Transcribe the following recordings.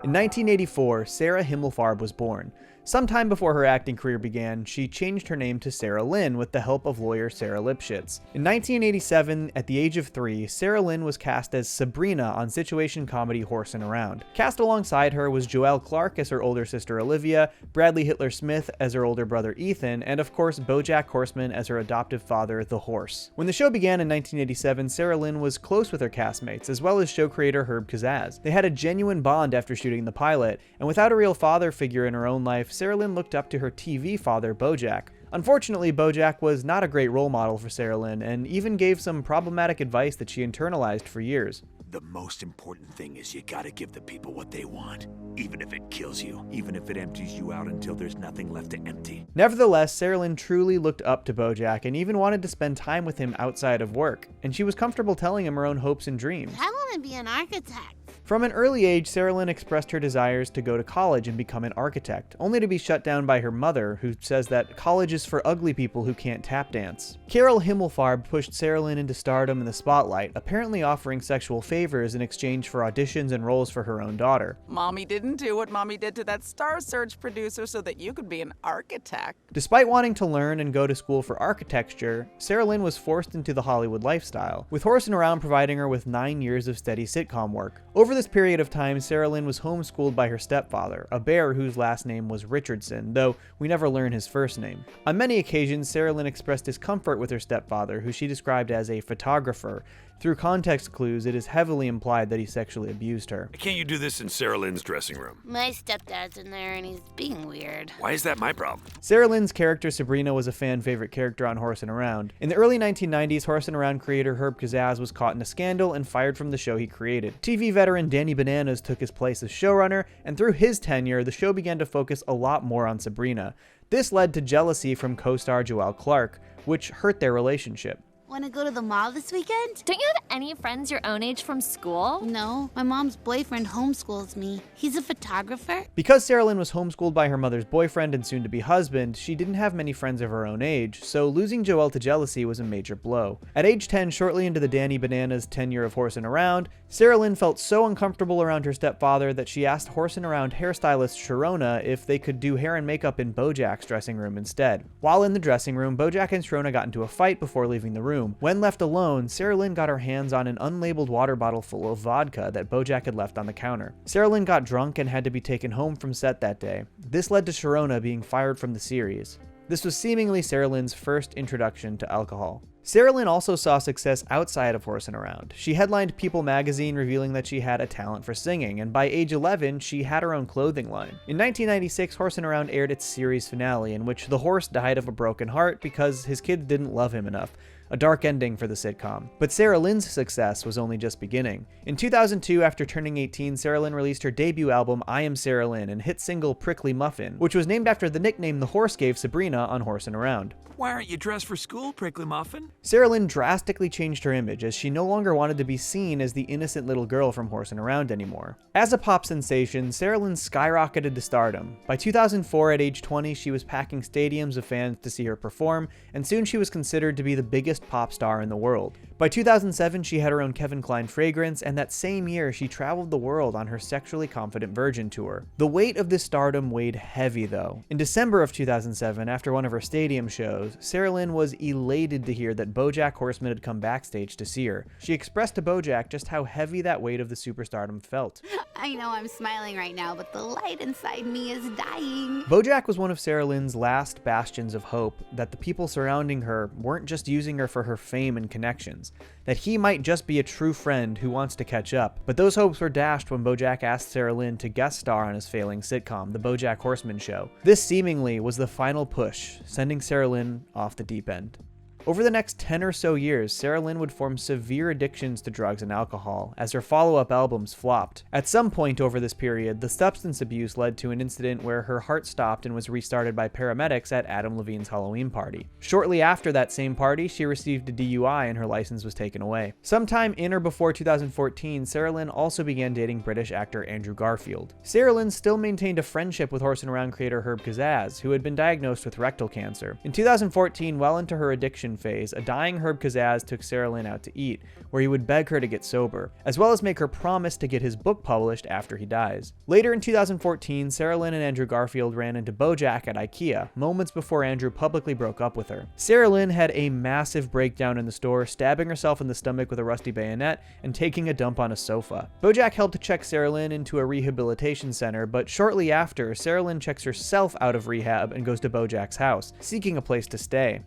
In 1984, Sarah Himmelfarb was born. Sometime before her acting career began, she changed her name to Sarah Lynn with the help of lawyer Sarah Lipschitz. In 1987, at the age of 3, Sarah Lynn was cast as Sabrina on situation comedy Horsin' Around. Cast alongside her was Joelle Clark as her older sister Olivia, Bradley Hitler Smith as her older brother Ethan, and of course BoJack Horseman as her adoptive father, the Horse. When the show began in 1987, Sarah Lynn was close with her castmates, as well as show creator Herb Kazaz. They had a genuine bond after shooting the pilot, and without a real father figure in her own life, Sarah Lynn looked up to her TV father, BoJack. Unfortunately, BoJack was not a great role model for Sarah Lynn, and even gave some problematic advice that she internalized for years. The most important thing is you gotta give the people what they want, even if it kills you, even if it empties you out until there's nothing left to empty. Nevertheless, Sarah Lynn truly looked up to BoJack and even wanted to spend time with him outside of work, and she was comfortable telling him her own hopes and dreams. I want to be an architect. From an early age, Sarah Lynn expressed her desires to go to college and become an architect, only to be shut down by her mother, who says that college is for ugly people who can't tap dance. Carol Himmelfarb pushed Sarah Lynn into stardom in the spotlight, apparently offering sexual favors in exchange for auditions and roles for her own daughter. Mommy didn't do what Mommy did to that Star Search producer so that you could be an architect. Despite wanting to learn and go to school for architecture, Sarah Lynn was forced into the Hollywood lifestyle, with Horsin' Around providing her with 9 years of steady sitcom work. Over this period of time, Sarah Lynn was homeschooled by her stepfather, a bear whose last name was Richardson, though we never learn his first name. On many occasions, Sarah Lynn expressed discomfort with her stepfather, who she described as a photographer. Through context clues, it is heavily implied that he sexually abused her. Can't you do this in Sarah Lynn's dressing room? My stepdad's in there and he's being weird. Why is that my problem? Sarah Lynn's character Sabrina was a fan favorite character on Horsin' Around. In the early 1990s, Horsin' Around creator Herb Kazaz was caught in a scandal and fired from the show he created. TV veteran Danny Bananas took his place as showrunner, and through his tenure, the show began to focus a lot more on Sabrina. This led to jealousy from co-star Joelle Clark, which hurt their relationship. Want to go to the mall this weekend? Don't you have any friends your own age from school? No, my mom's boyfriend homeschools me. He's a photographer. Because Sarah Lynn was homeschooled by her mother's boyfriend and soon-to-be husband, she didn't have many friends of her own age, so losing Joelle to jealousy was a major blow. At age 10, shortly into the Danny Bananas tenure of Horsin' Around, Sarah Lynn felt so uncomfortable around her stepfather that she asked Horsin' Around hairstylist Sharona if they could do hair and makeup in BoJack's dressing room instead. While in the dressing room, BoJack and Sharona got into a fight before leaving the room. When left alone, Sarah Lynn got her hands on an unlabeled water bottle full of vodka that BoJack had left on the counter. Sarah Lynn got drunk and had to be taken home from set that day. This led to Sharona being fired from the series. This was seemingly Sarah Lynn's first introduction to alcohol. Sarah Lynn also saw success outside of Horsin' Around. She headlined People magazine revealing that she had a talent for singing, and by age 11, she had her own clothing line. In 1996, Horsin' Around aired its series finale, in which the horse died of a broken heart because his kids didn't love him enough. A dark ending for the sitcom. But Sarah Lynn's success was only just beginning. In 2002, after turning 18, Sarah Lynn released her debut album, I Am Sarah Lynn, and hit single Prickly Muffin, which was named after the nickname the horse gave Sabrina on Horsin' Around. Why aren't you dressed for school, Prickly Muffin? Sarah Lynn drastically changed her image, as she no longer wanted to be seen as the innocent little girl from Horsin' Around anymore. As a pop sensation, Sarah Lynn skyrocketed to stardom. By 2004, at age 20, she was packing stadiums of fans to see her perform, and soon she was considered to be the biggest pop star in the world. By 2007, she had her own Kevin Klein fragrance, and that same year, she traveled the world on her Sexually Confident Virgin tour. The weight of this stardom weighed heavy, though. In December of 2007, after one of her stadium shows, Sarah Lynn was elated to hear that BoJack Horseman had come backstage to see her. She expressed to BoJack just how heavy that weight of the superstardom felt. I know I'm smiling right now, but the light inside me is dying. BoJack was one of Sarah Lynn's last bastions of hope that the people surrounding her weren't just using her for her fame and connections, that he might just be a true friend who wants to catch up. But those hopes were dashed when BoJack asked Sarah Lynn to guest star on his failing sitcom, The BoJack Horseman Show. This seemingly was the final push, sending Sarah Lynn off the deep end. Over the next 10 or so years, Sarah Lynn would form severe addictions to drugs and alcohol, as her follow-up albums flopped. At some point over this period, the substance abuse led to an incident where her heart stopped and was restarted by paramedics at Adam Levine's Halloween party. Shortly after that same party, she received a DUI and her license was taken away. Sometime in or before 2014, Sarah Lynn also began dating British actor Andrew Garfield. Sarah Lynn still maintained a friendship with Horsin' Around creator Herb Kazaz, who had been diagnosed with rectal cancer. In 2014, well into her addiction honeymoon phase, a dying Herb Kazaz took Sarah Lynn out to eat, where he would beg her to get sober, as well as make her promise to get his book published after he dies. Later in 2014, Sarah Lynn and Andrew Garfield ran into BoJack at IKEA, moments before Andrew publicly broke up with her. Sarah Lynn had a massive breakdown in the store, stabbing herself in the stomach with a rusty bayonet and taking a dump on a sofa. BoJack helped check Sarah Lynn into a rehabilitation center, but shortly after, Sarah Lynn checks herself out of rehab and goes to BoJack's house, seeking a place to stay.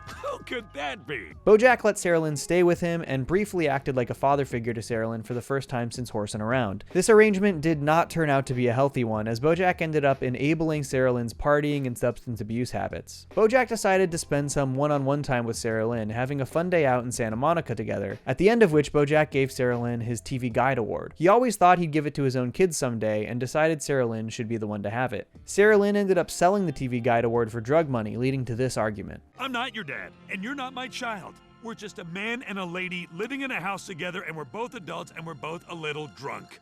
Who could that be? BoJack let Sarah Lynn stay with him and briefly acted like a father figure to Sarah Lynn for the first time since Horsin' Around. This arrangement did not turn out to be a healthy one, as BoJack ended up enabling Sarah Lynn's partying and substance abuse habits. BoJack decided to spend some one-on-one time with Sarah Lynn, having a fun day out in Santa Monica together, at the end of which BoJack gave Sarah Lynn his TV Guide Award. He always thought he'd give it to his own kids someday, and decided Sarah Lynn should be the one to have it. Sarah Lynn ended up selling the TV Guide Award for drug money, leading to this argument. I'm not your dad, and you're not my child. We're just a man and a lady living in a house together, and we're both adults, and we're both a little drunk.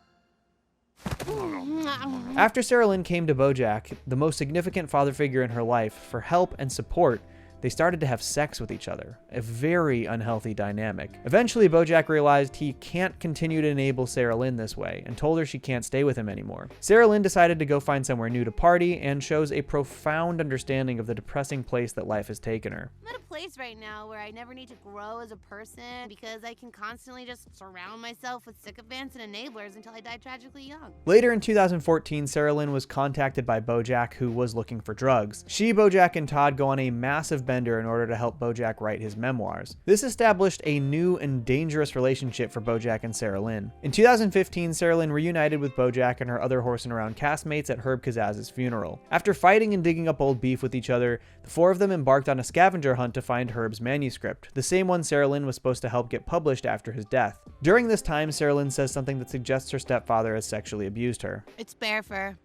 After Sarah Lynn came to BoJack, the most significant father figure in her life, for help and support, they started to have sex with each other, a very unhealthy dynamic. Eventually, BoJack realized he can't continue to enable Sarah Lynn this way, and told her she can't stay with him anymore. Sarah Lynn decided to go find somewhere new to party, and shows a profound understanding of the depressing place that life has taken her. I'm at a place right now where I never need to grow as a person because I can constantly just surround myself with sycophants and enablers until I die tragically young. Later in 2014, Sarah Lynn was contacted by BoJack, who was looking for drugs. She, BoJack, and Todd go on a massive bender in order to help BoJack write his memoirs. This established a new and dangerous relationship for BoJack and Sarah Lynn. In 2015, Sarah Lynn reunited with BoJack and her other Horsin' Around castmates at Herb Kazaz's funeral. After fighting and digging up old beef with each other, the four of them embarked on a scavenger hunt to find Herb's manuscript, the same one Sarah Lynn was supposed to help get published after his death. During this time, Sarah Lynn says something that suggests her stepfather has sexually abused her. It's bear fur.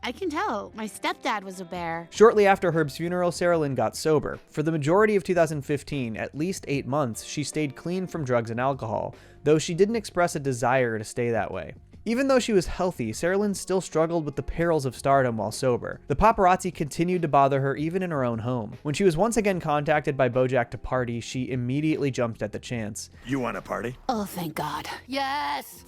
I can tell. My stepdad was a bear. Shortly after Herb's funeral, Sarah Lynn got sober. For the majority of 2015, at least 8 months, she stayed clean from drugs and alcohol, though she didn't express a desire to stay that way. Even though she was healthy, Sarah Lynn still struggled with the perils of stardom while sober. The paparazzi continued to bother her even in her own home. When she was once again contacted by BoJack to party, she immediately jumped at the chance. You want a party? Oh, thank God. Yes!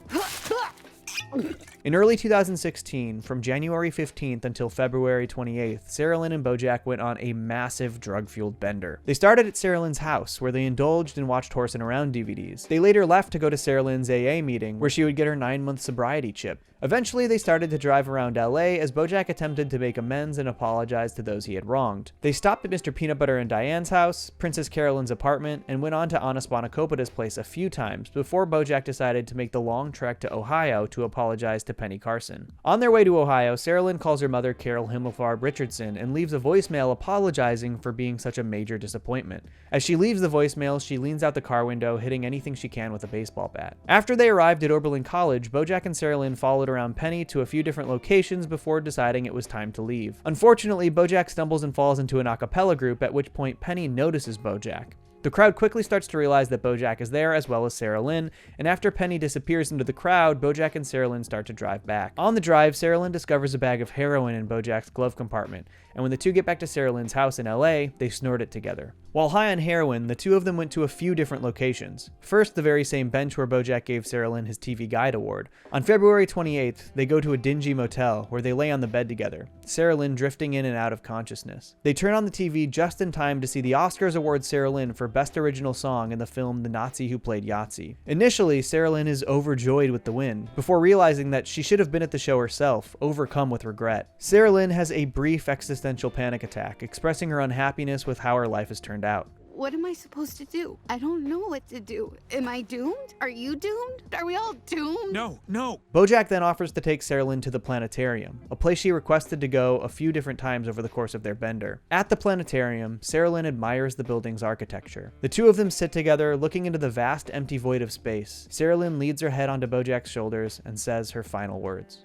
In early 2016, from January 15th until February 28th, Sarah Lynn and BoJack went on a massive drug-fueled bender. They started at Sarah Lynn's house, where they indulged and watched Horsin' Around DVDs. They later left to go to Sarah Lynn's AA meeting, where she would get her 9-month sobriety chip. Eventually, they started to drive around LA as BoJack attempted to make amends and apologize to those he had wronged. They stopped at Mr. Peanut Butter and Diane's house, Princess Carolyn's apartment, and went on to Anna Spanakopita's place a few times before BoJack decided to make the long trek to Ohio to apologize to Penny Carson. On their way to Ohio, Sarah Lynn calls her mother Carol Himmelfarb Richardson and leaves a voicemail apologizing for being such a major disappointment. As she leaves the voicemail, she leans out the car window, hitting anything she can with a baseball bat. After they arrived at Oberlin College, BoJack and Sarah Lynn followed around Penny to a few different locations before deciding it was time to leave. Unfortunately, BoJack stumbles and falls into an a cappella group, at which point Penny notices BoJack. The crowd quickly starts to realize that BoJack is there, as well as Sarah Lynn, and after Penny disappears into the crowd, BoJack and Sarah Lynn start to drive back. On the drive, Sarah Lynn discovers a bag of heroin in BoJack's glove compartment, and when the two get back to Sarah Lynn's house in LA, they snort it together. While high on heroin, the two of them went to a few different locations. First, the very same bench where BoJack gave Sarah Lynn his TV Guide Award. On February 28th, they go to a dingy motel where they lay on the bed together, Sarah Lynn drifting in and out of consciousness. They turn on the TV just in time to see the Oscars award Sarah Lynn for Best Original Song in the film The Nazi Who Played Yahtzee. Initially, Sarah Lynn is overjoyed with the win, before realizing that she should have been at the show herself, overcome with regret. Sarah Lynn has a brief existential panic attack, expressing her unhappiness with how her life has turned out. What am I supposed to do? I don't know what to do. Am I doomed? Are you doomed? Are we all doomed? No. BoJack then offers to take Sarah Lynn to the planetarium, a place she requested to go a few different times over the course of their bender. At the planetarium, Sarah Lynn admires the building's architecture. The two of them sit together, looking into the vast empty void of space. Sarah Lynn leads her head onto BoJack's shoulders and says her final words.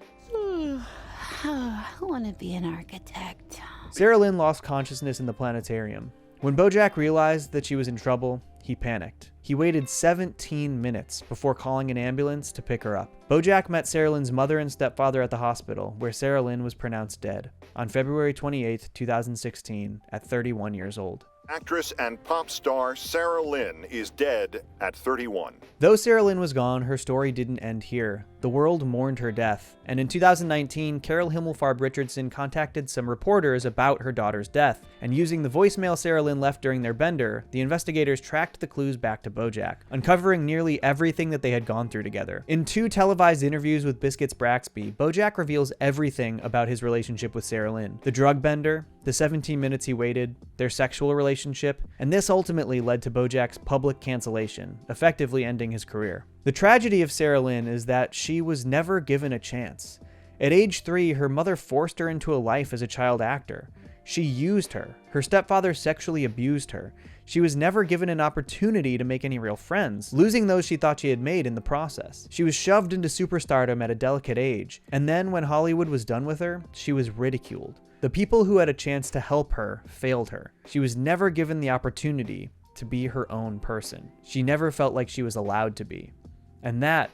I want to be an architect. Sarah Lynn lost consciousness in the planetarium. When BoJack realized that she was in trouble, he panicked. He waited 17 minutes before calling an ambulance to pick her up. BoJack met Sarah Lynn's mother and stepfather at the hospital, where Sarah Lynn was pronounced dead, on February 28, 2016, at 31 years old. Actress and pop star Sarah Lynn is dead at 31. Though Sarah Lynn was gone, her story didn't end here. The world mourned her death, and in 2019, Carol Himmelfarb Richardson contacted some reporters about her daughter's death, and using the voicemail Sarah Lynn left during their bender, the investigators tracked the clues back to BoJack, uncovering nearly everything that they had gone through together. In 2 televised interviews with Biscuits Braxby, BoJack reveals everything about his relationship with Sarah Lynn: the drug bender, the 17 minutes he waited, their sexual relationship, and this ultimately led to BoJack's public cancellation, effectively ending his career. The tragedy of Sarah Lynn is that she was never given a chance. At age 3, her mother forced her into a life as a child actor. She used her. Her stepfather sexually abused her. She was never given an opportunity to make any real friends, losing those she thought she had made in the process. She was shoved into superstardom at a delicate age, and then when Hollywood was done with her, she was ridiculed. The people who had a chance to help her failed her. She was never given the opportunity to be her own person. She never felt like she was allowed to be. And that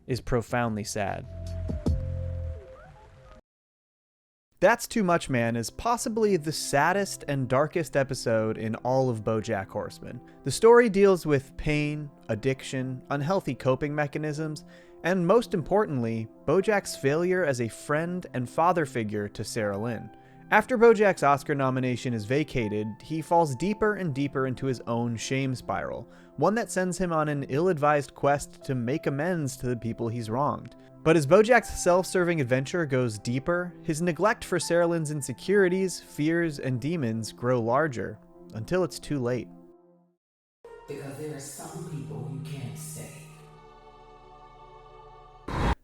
is profoundly sad. That's Too Much Man is possibly the saddest and darkest episode in all of BoJack Horseman. The story deals with pain, addiction, unhealthy coping mechanisms, and most importantly, BoJack's failure as a friend and father figure to Sarah Lynn. After BoJack's Oscar nomination is vacated, he falls deeper and deeper into his own shame spiral, one that sends him on an ill-advised quest to make amends to the people he's wronged. But as BoJack's self-serving adventure goes deeper, his neglect for Sarah Lynn's insecurities, fears, and demons grow larger, until it's too late. Because there are some people you can't save.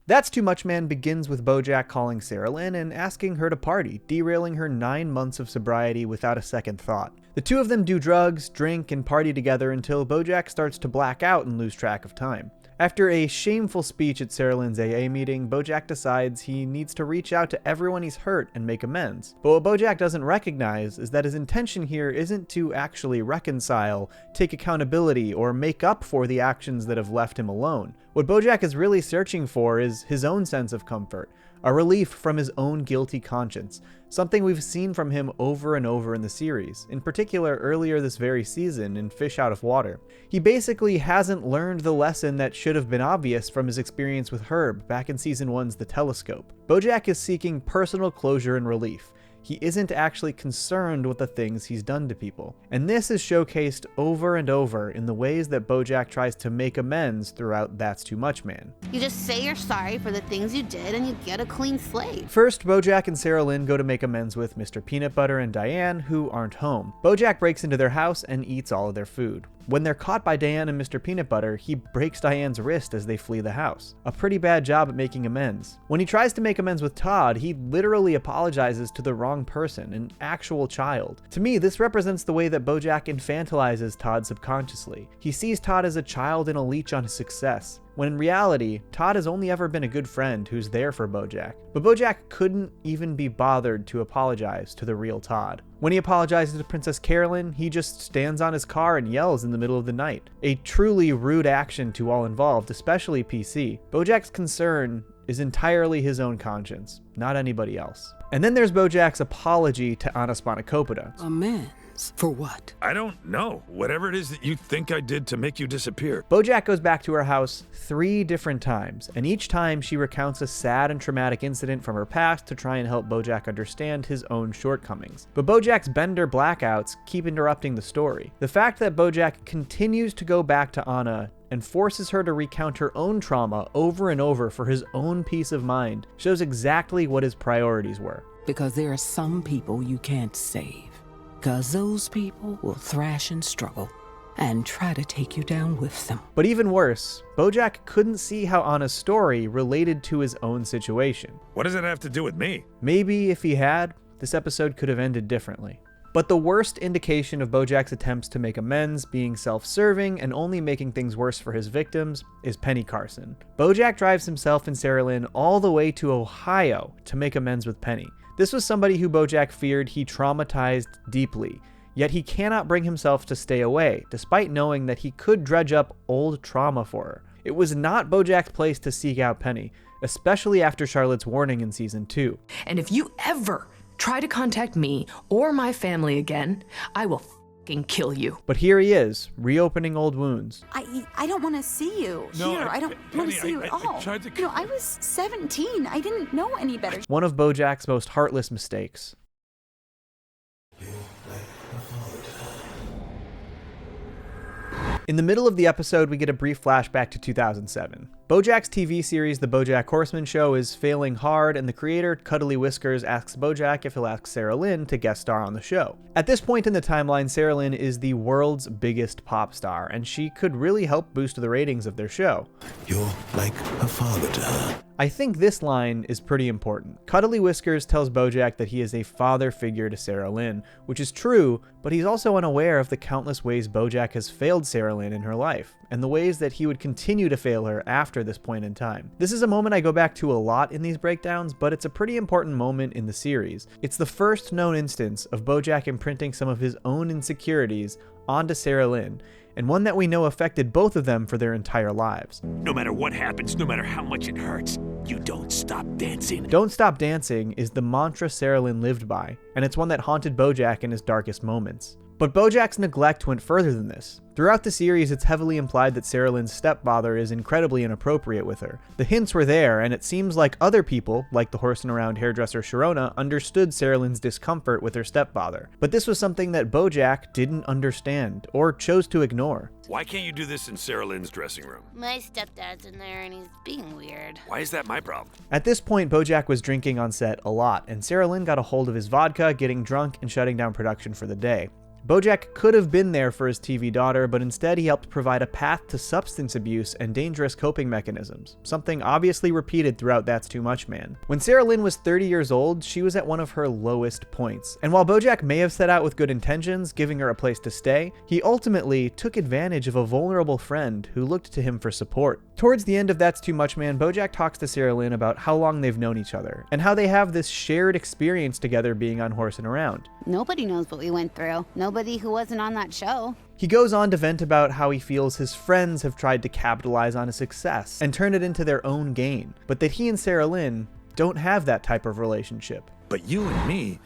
That's Too Much Man begins with BoJack calling Sarah Lynn and asking her to party, derailing her 9 months of sobriety without a second thought. The two of them do drugs, drink, and party together until BoJack starts to black out and lose track of time. After a shameful speech at Sarah Lynn's AA meeting, BoJack decides he needs to reach out to everyone he's hurt and make amends. But what BoJack doesn't recognize is that his intention here isn't to actually reconcile, take accountability, or make up for the actions that have left him alone. What BoJack is really searching for is his own sense of comfort, a relief from his own guilty conscience, something we've seen from him over and over in the series, in particular earlier this very season in Fish Out of Water. He basically hasn't learned the lesson that should have been obvious from his experience with Herb back in Season 1's The Telescope. BoJack is seeking personal closure and relief. He isn't actually concerned with the things he's done to people. And this is showcased over and over in the ways that BoJack tries to make amends throughout That's Too Much Man. You just say you're sorry for the things you did and you get a clean slate. First, BoJack and Sarah Lynn go to make amends with Mr. Peanut Butter and Diane, who aren't home. BoJack breaks into their house and eats all of their food. When they're caught by Diane and Mr. Peanut Butter, he breaks Diane's wrist as they flee the house. A pretty bad job at making amends. When he tries to make amends with Todd, he literally apologizes to the wrong person, an actual child. To me, this represents the way that BoJack infantilizes Todd subconsciously. He sees Todd as a child and a leech on his success, when in reality, Todd has only ever been a good friend who's there for BoJack. But BoJack couldn't even be bothered to apologize to the real Todd. When he apologizes to Princess Carolyn, he just stands on his car and yells in the middle of the night. A truly rude action to all involved, especially PC. BoJack's concern is entirely his own conscience, not anybody else. And then there's BoJack's apology to Anna Spanakopita. Amends? For what? I don't know. Whatever it is that you think I did to make you disappear. BoJack goes back to her house 3 different times, and each time she recounts a sad and traumatic incident from her past to try and help BoJack understand his own shortcomings. But BoJack's bender blackouts keep interrupting the story. The fact that BoJack continues to go back to Anna and forces her to recount her own trauma over and over for his own peace of mind shows exactly what his priorities were. Because there are some people you can't save. Because those people will thrash and struggle and try to take you down with them. But even worse, BoJack couldn't see how Anna's story related to his own situation. What does it have to do with me? Maybe if he had, this episode could have ended differently. But the worst indication of BoJack's attempts to make amends being self-serving and only making things worse for his victims is Penny Carson. BoJack drives himself and Sarah Lynn all the way to Ohio to make amends with Penny. This was somebody who BoJack feared he traumatized deeply, yet he cannot bring himself to stay away, despite knowing that he could dredge up old trauma for her. It was not BoJack's place to seek out Penny, especially after Charlotte's warning in Season 2. And if you ever try to contact me or my family again, I will fucking kill you. But here he is, reopening old wounds. I don't want to see you. No, Here, I don't want to see you at all. I tried to... I was 17. I didn't know any better. One of BoJack's most heartless mistakes. In the middle of the episode, we get a brief flashback to 2007. BoJack's TV series, The BoJack Horseman Show, is failing hard, and the creator, Cuddly Whiskers, asks BoJack if he'll ask Sarah Lynn to guest star on the show. At this point in the timeline, Sarah Lynn is the world's biggest pop star, and she could really help boost the ratings of their show. You're like a father to her. I think this line is pretty important. Cuddly Whiskers tells BoJack that he is a father figure to Sarah Lynn, which is true, but he's also unaware of the countless ways BoJack has failed Sarah Lynn in her life, and the ways that he would continue to fail her after this point in time. This is a moment I go back to a lot in these breakdowns, but it's a pretty important moment in the series. It's the first known instance of BoJack imprinting some of his own insecurities onto Sarah Lynn, and one that we know affected both of them for their entire lives. No matter what happens, no matter how much it hurts, you don't stop dancing. Don't stop dancing is the mantra Sarah Lynn lived by, and it's one that haunted BoJack in his darkest moments. But BoJack's neglect went further than this. Throughout the series, it's heavily implied that Sarah Lynn's stepfather is incredibly inappropriate with her. The hints were there, and it seems like other people, like the horse-and-around hairdresser Sharona, understood Sarah Lynn's discomfort with her stepfather. But this was something that BoJack didn't understand, or chose to ignore. Why can't you do this in Sarah Lynn's dressing room? My stepdad's in there and he's being weird. Why is that my problem? At this point, BoJack was drinking on set a lot, and Sarah Lynn got a hold of his vodka, getting drunk and shutting down production for the day. BoJack could have been there for his TV daughter, but instead he helped provide a path to substance abuse and dangerous coping mechanisms, something obviously repeated throughout That's Too Much Man. When Sarah Lynn was 30 years old, she was at one of her lowest points, and while BoJack may have set out with good intentions, giving her a place to stay, he ultimately took advantage of a vulnerable friend who looked to him for support. Towards the end of That's Too Much Man, BoJack talks to Sarah Lynn about how long they've known each other, and how they have this shared experience together being on Horse and Around. Nobody knows what we went through. Nobody who wasn't on that show. He goes on to vent about how he feels his friends have tried to capitalize on his success and turn it into their own gain, but that he and Sarah Lynn don't have that type of relationship. But you and me,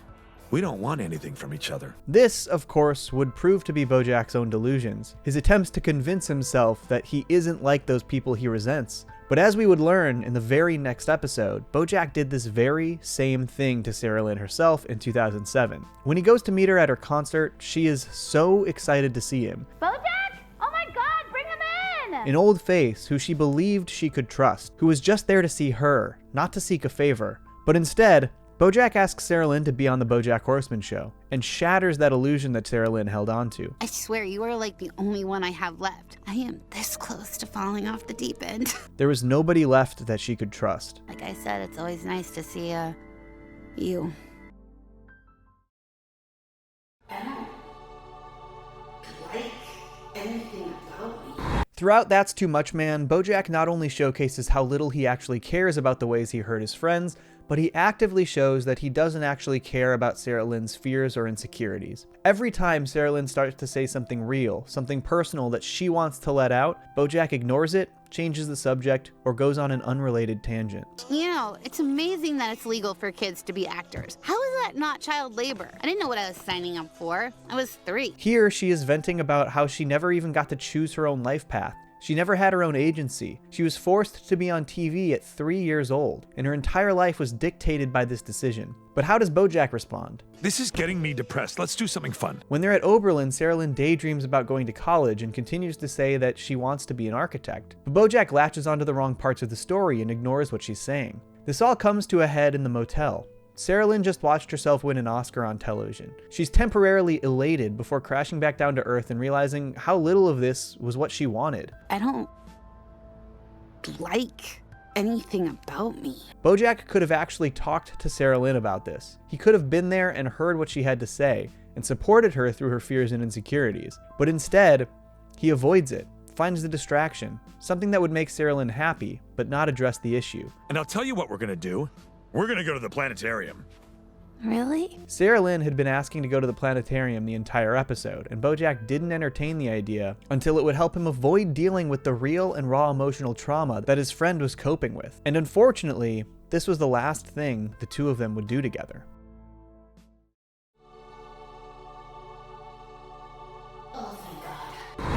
we don't want anything from each other. This, of course, would prove to be BoJack's own delusions, his attempts to convince himself that he isn't like those people he resents. But as we would learn in the very next episode, BoJack did this very same thing to Sarah Lynn herself in 2007. When he goes to meet her at her concert, she is so excited to see him. BoJack? Oh my god, bring him in! An old face who she believed she could trust, who was just there to see her, not to seek a favor. But instead, BoJack asks Sarah Lynn to be on the BoJack Horseman Show, and shatters that illusion that Sarah Lynn held onto. I swear, you are like the only one I have left. I am this close to falling off the deep end. There was nobody left that she could trust. Like I said, it's always nice to see, you. Throughout That's Too Much Man, BoJack not only showcases how little he actually cares about the ways he hurt his friends, but he actively shows that he doesn't actually care about Sarah Lynn's fears or insecurities. Every time Sarah Lynn starts to say something real, something personal that she wants to let out, BoJack ignores it, changes the subject, or goes on an unrelated tangent. You know, it's amazing that it's legal for kids to be actors. How is that not child labor? I didn't know what I was signing up for. I was 3. Here, she is venting about how she never even got to choose her own life path. She never had her own agency. She was forced to be on TV at 3 years old, and her entire life was dictated by this decision. But how does BoJack respond? This is getting me depressed. Let's do something fun. When they're at Oberlin, Sarah Lynn daydreams about going to college and continues to say that she wants to be an architect. But BoJack latches onto the wrong parts of the story and ignores what she's saying. This all comes to a head in the motel. Sarah Lynn just watched herself win an Oscar on television. She's temporarily elated before crashing back down to earth and realizing how little of this was what she wanted. I don't like anything about me. BoJack could have actually talked to Sarah Lynn about this. He could have been there and heard what she had to say, and supported her through her fears and insecurities. But instead, he avoids it, finds the distraction, something that would make Sarah Lynn happy, but not address the issue. And I'll tell you what we're gonna do. We're gonna go to the planetarium. Really? Sarah Lynn had been asking to go to the planetarium the entire episode, and BoJack didn't entertain the idea until it would help him avoid dealing with the real and raw emotional trauma that his friend was coping with. And unfortunately, this was the last thing the two of them would do together.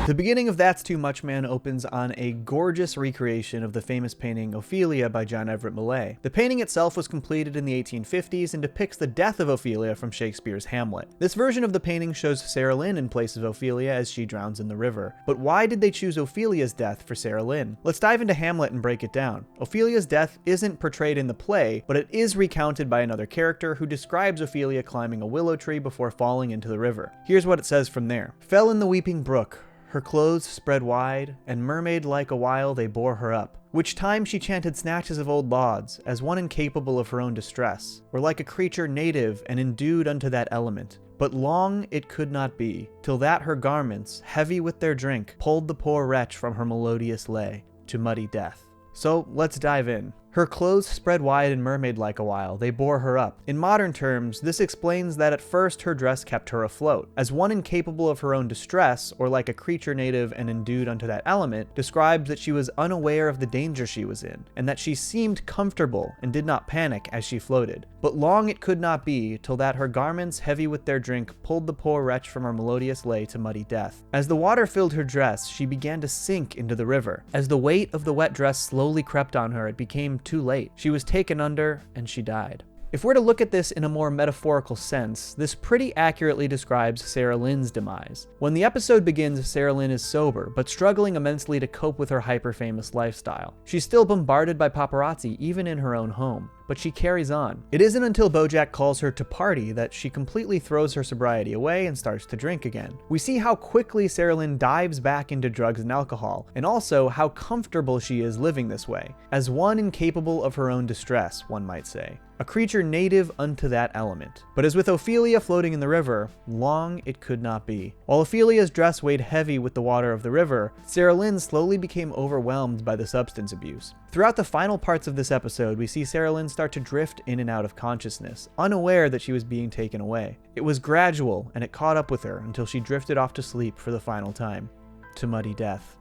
The beginning of That's Too Much Man opens on a gorgeous recreation of the famous painting Ophelia by John Everett Millais. The painting itself was completed in the 1850s and depicts the death of Ophelia from Shakespeare's Hamlet. This version of the painting shows Sarah Lynn in place of Ophelia as she drowns in the river. But why did they choose Ophelia's death for Sarah Lynn? Let's dive into Hamlet and break it down. Ophelia's death isn't portrayed in the play, but it is recounted by another character who describes Ophelia climbing a willow tree before falling into the river. Here's what it says from there. Fell in the weeping brook, her clothes spread wide, and mermaid-like a while they bore her up. Which time she chanted snatches of old lauds, as one incapable of her own distress, or like a creature native and endued unto that element. But long it could not be, till that her garments, heavy with their drink, pulled the poor wretch from her melodious lay, to muddy death. So let's dive in. Her clothes spread wide and mermaid-like a while, they bore her up. In modern terms, this explains that at first her dress kept her afloat. As one incapable of her own distress, or like a creature native and endued unto that element, describes that she was unaware of the danger she was in, and that she seemed comfortable and did not panic as she floated. But long it could not be, till that her garments heavy with their drink pulled the poor wretch from her melodious lay to muddy death. As the water filled her dress, she began to sink into the river. As the weight of the wet dress slowly crept on her, it became too late. She was taken under, and she died. If we're to look at this in a more metaphorical sense, this pretty accurately describes Sarah Lynn's demise. When the episode begins, Sarah Lynn is sober, but struggling immensely to cope with her hyper-famous lifestyle. She's still bombarded by paparazzi, even in her own home. But she carries on. It isn't until BoJack calls her to party that she completely throws her sobriety away and starts to drink again. We see how quickly Sarah Lynn dives back into drugs and alcohol, and also how comfortable she is living this way, as one incapable of her own distress, one might say. A creature native unto that element. But as with Ophelia floating in the river, long it could not be. While Ophelia's dress weighed heavy with the water of the river, Sarah Lynn slowly became overwhelmed by the substance abuse. Throughout the final parts of this episode, we see Sarah Lynn start to drift in and out of consciousness, unaware that she was being taken away. It was gradual, and it caught up with her until she drifted off to sleep for the final time, to muddy death.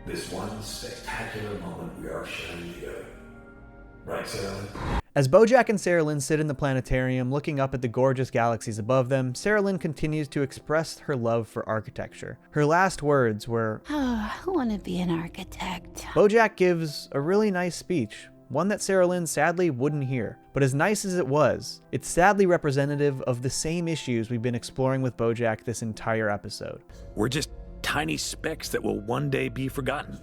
This one spectacular moment we are sharing together. Right, Sarah Lynn? As BoJack and Sarah Lynn sit in the planetarium looking up at the gorgeous galaxies above them, Sarah Lynn continues to express her love for architecture. Her last words were, Oh, I want to be an architect. BoJack gives a really nice speech, one that Sarah Lynn sadly wouldn't hear. But as nice as it was, it's sadly representative of the same issues we've been exploring with BoJack this entire episode. We're just tiny specks that will one day be forgotten.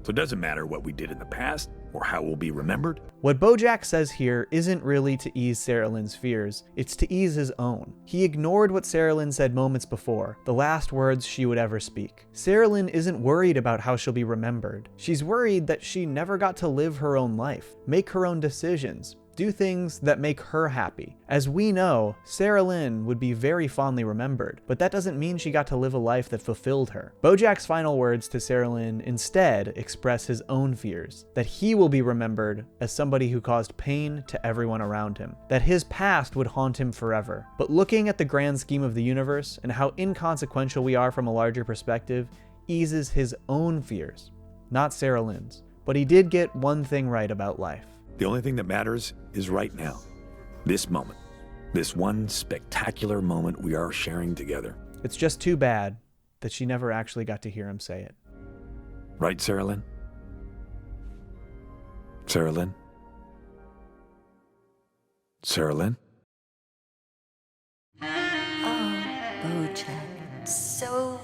So it doesn't matter what we did in the past or how we'll be remembered. What BoJack says here isn't really to ease Sarah Lynn's fears, it's to ease his own. He ignored what Sarah Lynn said moments before, the last words she would ever speak. Sarah Lynn isn't worried about how she'll be remembered. She's worried that she never got to live her own life, make her own decisions, do things that make her happy. As we know, Sarah Lynn would be very fondly remembered, but that doesn't mean she got to live a life that fulfilled her. BoJack's final words to Sarah Lynn instead express his own fears, that he will be remembered as somebody who caused pain to everyone around him, that his past would haunt him forever. But looking at the grand scheme of the universe and how inconsequential we are from a larger perspective eases his own fears, not Sarah Lynn's. But he did get one thing right about life. The only thing that matters is right now. This moment. This one spectacular moment we are sharing together. It's just too bad that she never actually got to hear him say it. Right, Sarah Lynn? Sarah Lynn? Sarah Lynn? Oh, BoJack, so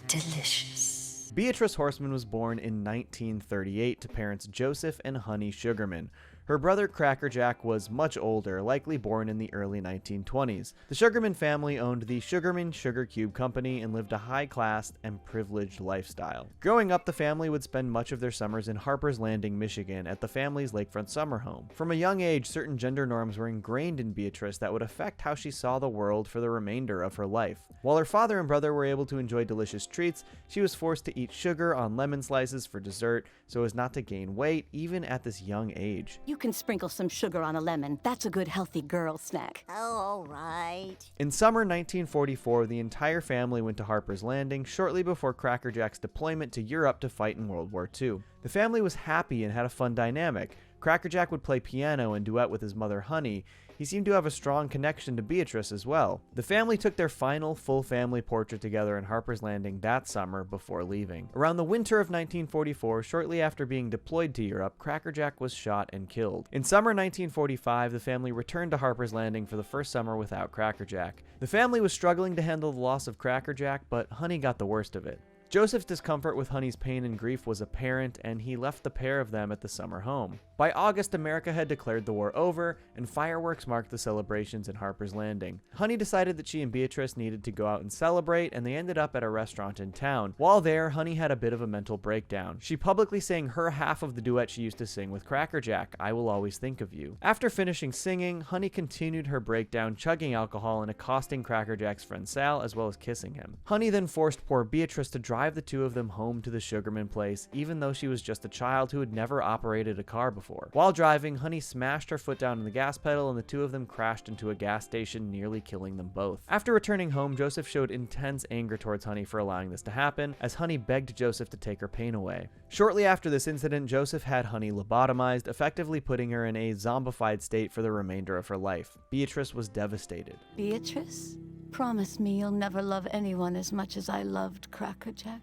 delicious. Beatrice Horseman was born in 1938 to parents Joseph and Honey Sugarman. Her brother Crackerjack was much older, likely born in the early 1920s. The Sugarman family owned the Sugarman Sugar Cube Company and lived a high-class and privileged lifestyle. Growing up, the family would spend much of their summers in Harper's Landing, Michigan, at the family's lakefront summer home. From a young age, certain gender norms were ingrained in Beatrice that would affect how she saw the world for the remainder of her life. While her father and brother were able to enjoy delicious treats, she was forced to eat sugar on lemon slices for dessert so as not to gain weight, even at this young age. You can sprinkle some sugar on a lemon. That's a good healthy girl snack. Oh, all right. In summer 1944, the entire family went to Harper's Landing shortly before Crackerjack's deployment to Europe to fight in World War II. The family was happy and had a fun dynamic. Crackerjack would play piano and duet with his mother Honey. He seemed to have a strong connection to Beatrice as well. The family took their final full family portrait together in Harper's Landing that summer before leaving. Around the winter of 1944, shortly after being deployed to Europe, Crackerjack was shot and killed. In summer 1945, the family returned to Harper's Landing for the first summer without Crackerjack. The family was struggling to handle the loss of Crackerjack, but Honey got the worst of it. Joseph's discomfort with Honey's pain and grief was apparent, and he left the pair of them at the summer home. By August, America had declared the war over, and fireworks marked the celebrations in Harper's Landing. Honey decided that she and Beatrice needed to go out and celebrate, and they ended up at a restaurant in town. While there, Honey had a bit of a mental breakdown. She publicly sang her half of the duet she used to sing with Crackerjack, "I Will Always Think of You." After finishing singing, Honey continued her breakdown, chugging alcohol and accosting Crackerjack's friend Sal, as well as kissing him. Honey then forced poor Beatrice to drive the two of them home to the Sugarman Place, even though she was just a child who had never operated a car before. While driving, Honey smashed her foot down on the gas pedal, and the two of them crashed into a gas station, nearly killing them both. After returning home, Joseph showed intense anger towards Honey for allowing this to happen, as Honey begged Joseph to take her pain away. Shortly after this incident, Joseph had Honey lobotomized, effectively putting her in a zombified state for the remainder of her life. Beatrice was devastated. Beatrice, promise me you'll never love anyone as much as I loved Crackerjack.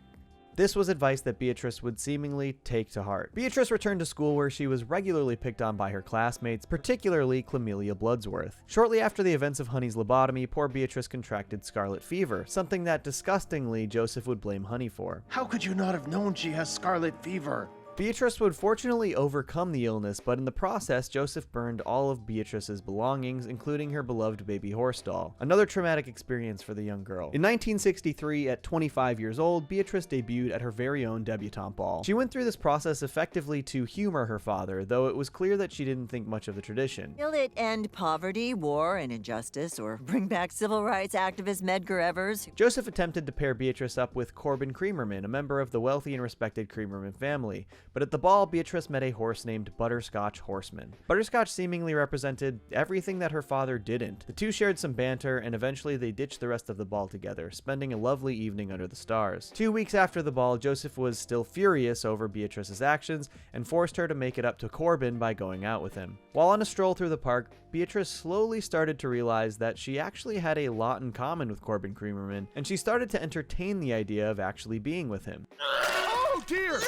This was advice that Beatrice would seemingly take to heart. Beatrice returned to school where she was regularly picked on by her classmates, particularly Clemelia Bloodsworth. Shortly after the events of Honey's lobotomy, poor Beatrice contracted scarlet fever, something that disgustingly Joseph would blame Honey for. How could you not have known she has scarlet fever? Beatrice would fortunately overcome the illness, but in the process, Joseph burned all of Beatrice's belongings, including her beloved baby horse doll. Another traumatic experience for the young girl. In 1963, at 25 years old, Beatrice debuted at her very own debutante ball. She went through this process effectively to humor her father, though it was clear that she didn't think much of the tradition. Will it end poverty, war, and injustice, or bring back civil rights activist Medgar Evers? Joseph attempted to pair Beatrice up with Corbin Creamerman, a member of the wealthy and respected Creamerman family. But at the ball, Beatrice met a horse named Butterscotch Horseman. Butterscotch seemingly represented everything that her father didn't. The two shared some banter, and eventually they ditched the rest of the ball together, spending a lovely evening under the stars. 2 weeks after the ball, Joseph was still furious over Beatrice's actions and forced her to make it up to Corbin by going out with him. While on a stroll through the park, Beatrice slowly started to realize that she actually had a lot in common with Corbin Creamerman, and she started to entertain the idea of actually being with him. Oh dear!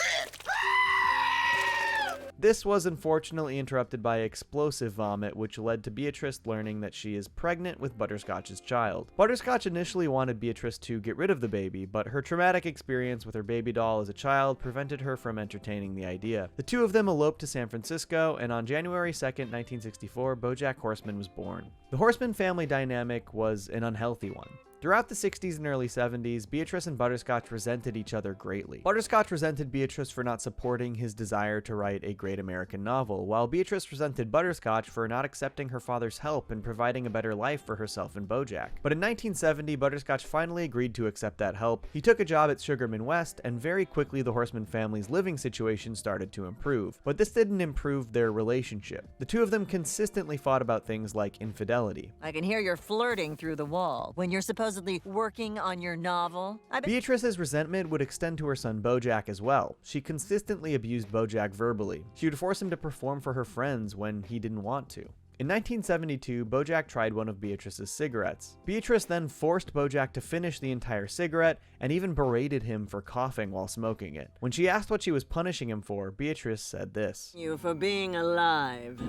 This was unfortunately interrupted by explosive vomit, which led to Beatrice learning that she is pregnant with Butterscotch's child. Butterscotch initially wanted Beatrice to get rid of the baby, but her traumatic experience with her baby doll as a child prevented her from entertaining the idea. The two of them eloped to San Francisco, and on January 2nd, 1964, BoJack Horseman was born. The Horseman family dynamic was an unhealthy one. Throughout the 60s and early 70s, Beatrice and Butterscotch resented each other greatly. Butterscotch resented Beatrice for not supporting his desire to write a great American novel, while Beatrice resented Butterscotch for not accepting her father's help and providing a better life for herself and BoJack. But in 1970, Butterscotch finally agreed to accept that help. He took a job at Sugarman West, and very quickly the Horseman family's living situation started to improve. But this didn't improve their relationship. The two of them consistently fought about things like infidelity. I can hear you're flirting through the wall when you're supposedly working on your novel. Beatrice's resentment would extend to her son BoJack as well. She consistently abused BoJack verbally. She would force him to perform for her friends when he didn't want to. In 1972, BoJack tried one of Beatrice's cigarettes. Beatrice then forced BoJack to finish the entire cigarette and even berated him for coughing while smoking it. When she asked what she was punishing him for, Beatrice said this: "You for being alive."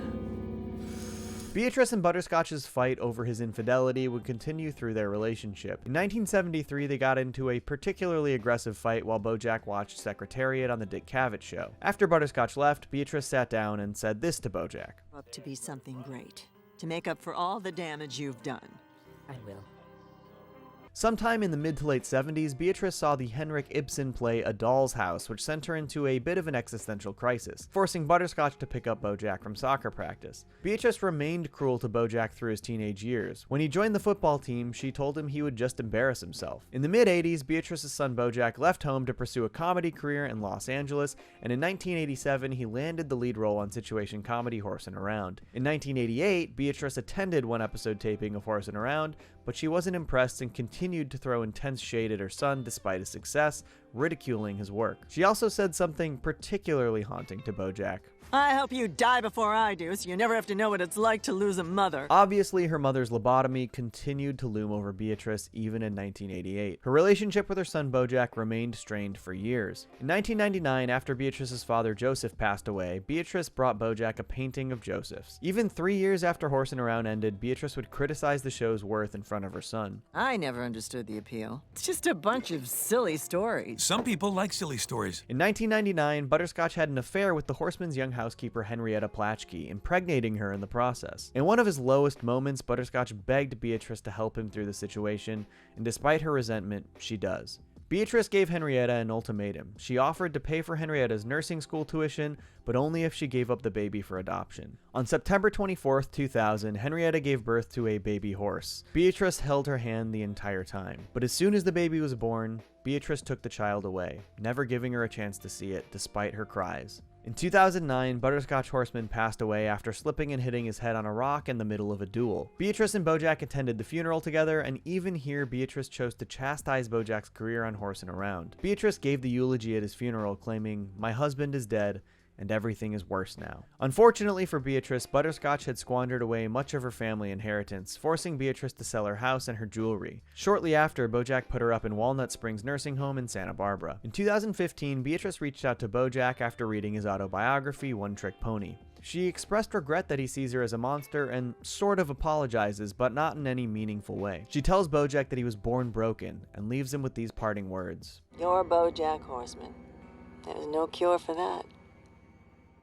Beatrice and Butterscotch's fight over his infidelity would continue through their relationship. In 1973, they got into a particularly aggressive fight while BoJack watched Secretariat on the Dick Cavett show. After Butterscotch left, Beatrice sat down and said this to BoJack: "Up to be something great, to make up for all the damage you've done." "I will." Sometime in the mid to late 70s, Beatrice saw the Henrik Ibsen play A Doll's House, which sent her into a bit of an existential crisis, forcing Butterscotch to pick up BoJack from soccer practice. Beatrice remained cruel to BoJack through his teenage years. When he joined the football team, she told him he would just embarrass himself. In the mid-80s, Beatrice's son BoJack left home to pursue a comedy career in Los Angeles, and in 1987, he landed the lead role on situation comedy Horsin' Around. In 1988, Beatrice attended one episode taping of Horsin' Around, but she wasn't impressed and continued to throw intense shade at her son despite his success, ridiculing his work. She also said something particularly haunting to BoJack. I hope you die before I do, so you never have to know what it's like to lose a mother. Obviously, her mother's lobotomy continued to loom over Beatrice even in 1988. Her relationship with her son BoJack remained strained for years. In 1999, after Beatrice's father Joseph passed away, Beatrice brought BoJack a painting of Joseph's. Even 3 years after Horsin' Around ended, Beatrice would criticize the show's worth in front of her son. I never understood the appeal. It's just a bunch of silly stories. Some people like silly stories. In 1999, Butterscotch had an affair with the Horseman's young housekeeper Henrietta Platchkey, impregnating her in the process. In one of his lowest moments, Butterscotch begged Beatrice to help him through the situation, and despite her resentment, she does. Beatrice gave Henrietta an ultimatum. She offered to pay for Henrietta's nursing school tuition, but only if she gave up the baby for adoption. On September 24, 2000, Henrietta gave birth to a baby horse. Beatrice held her hand the entire time, but as soon as the baby was born, Beatrice took the child away, never giving her a chance to see it, despite her cries. In 2009, Butterscotch Horseman passed away after slipping and hitting his head on a rock in the middle of a duel. Beatrice and BoJack attended the funeral together, and even here, Beatrice chose to chastise BoJack's career on Horsin' Around. Beatrice gave the eulogy at his funeral, claiming, "My husband is dead, and everything is worse now." Unfortunately for Beatrice, Butterscotch had squandered away much of her family inheritance, forcing Beatrice to sell her house and her jewelry. Shortly after, BoJack put her up in Walnut Springs Nursing Home in Santa Barbara. In 2015, Beatrice reached out to BoJack after reading his autobiography, One Trick Pony. She expressed regret that he sees her as a monster and sort of apologizes, but not in any meaningful way. She tells BoJack that he was born broken and leaves him with these parting words. "You're BoJack Horseman. There's no cure for that."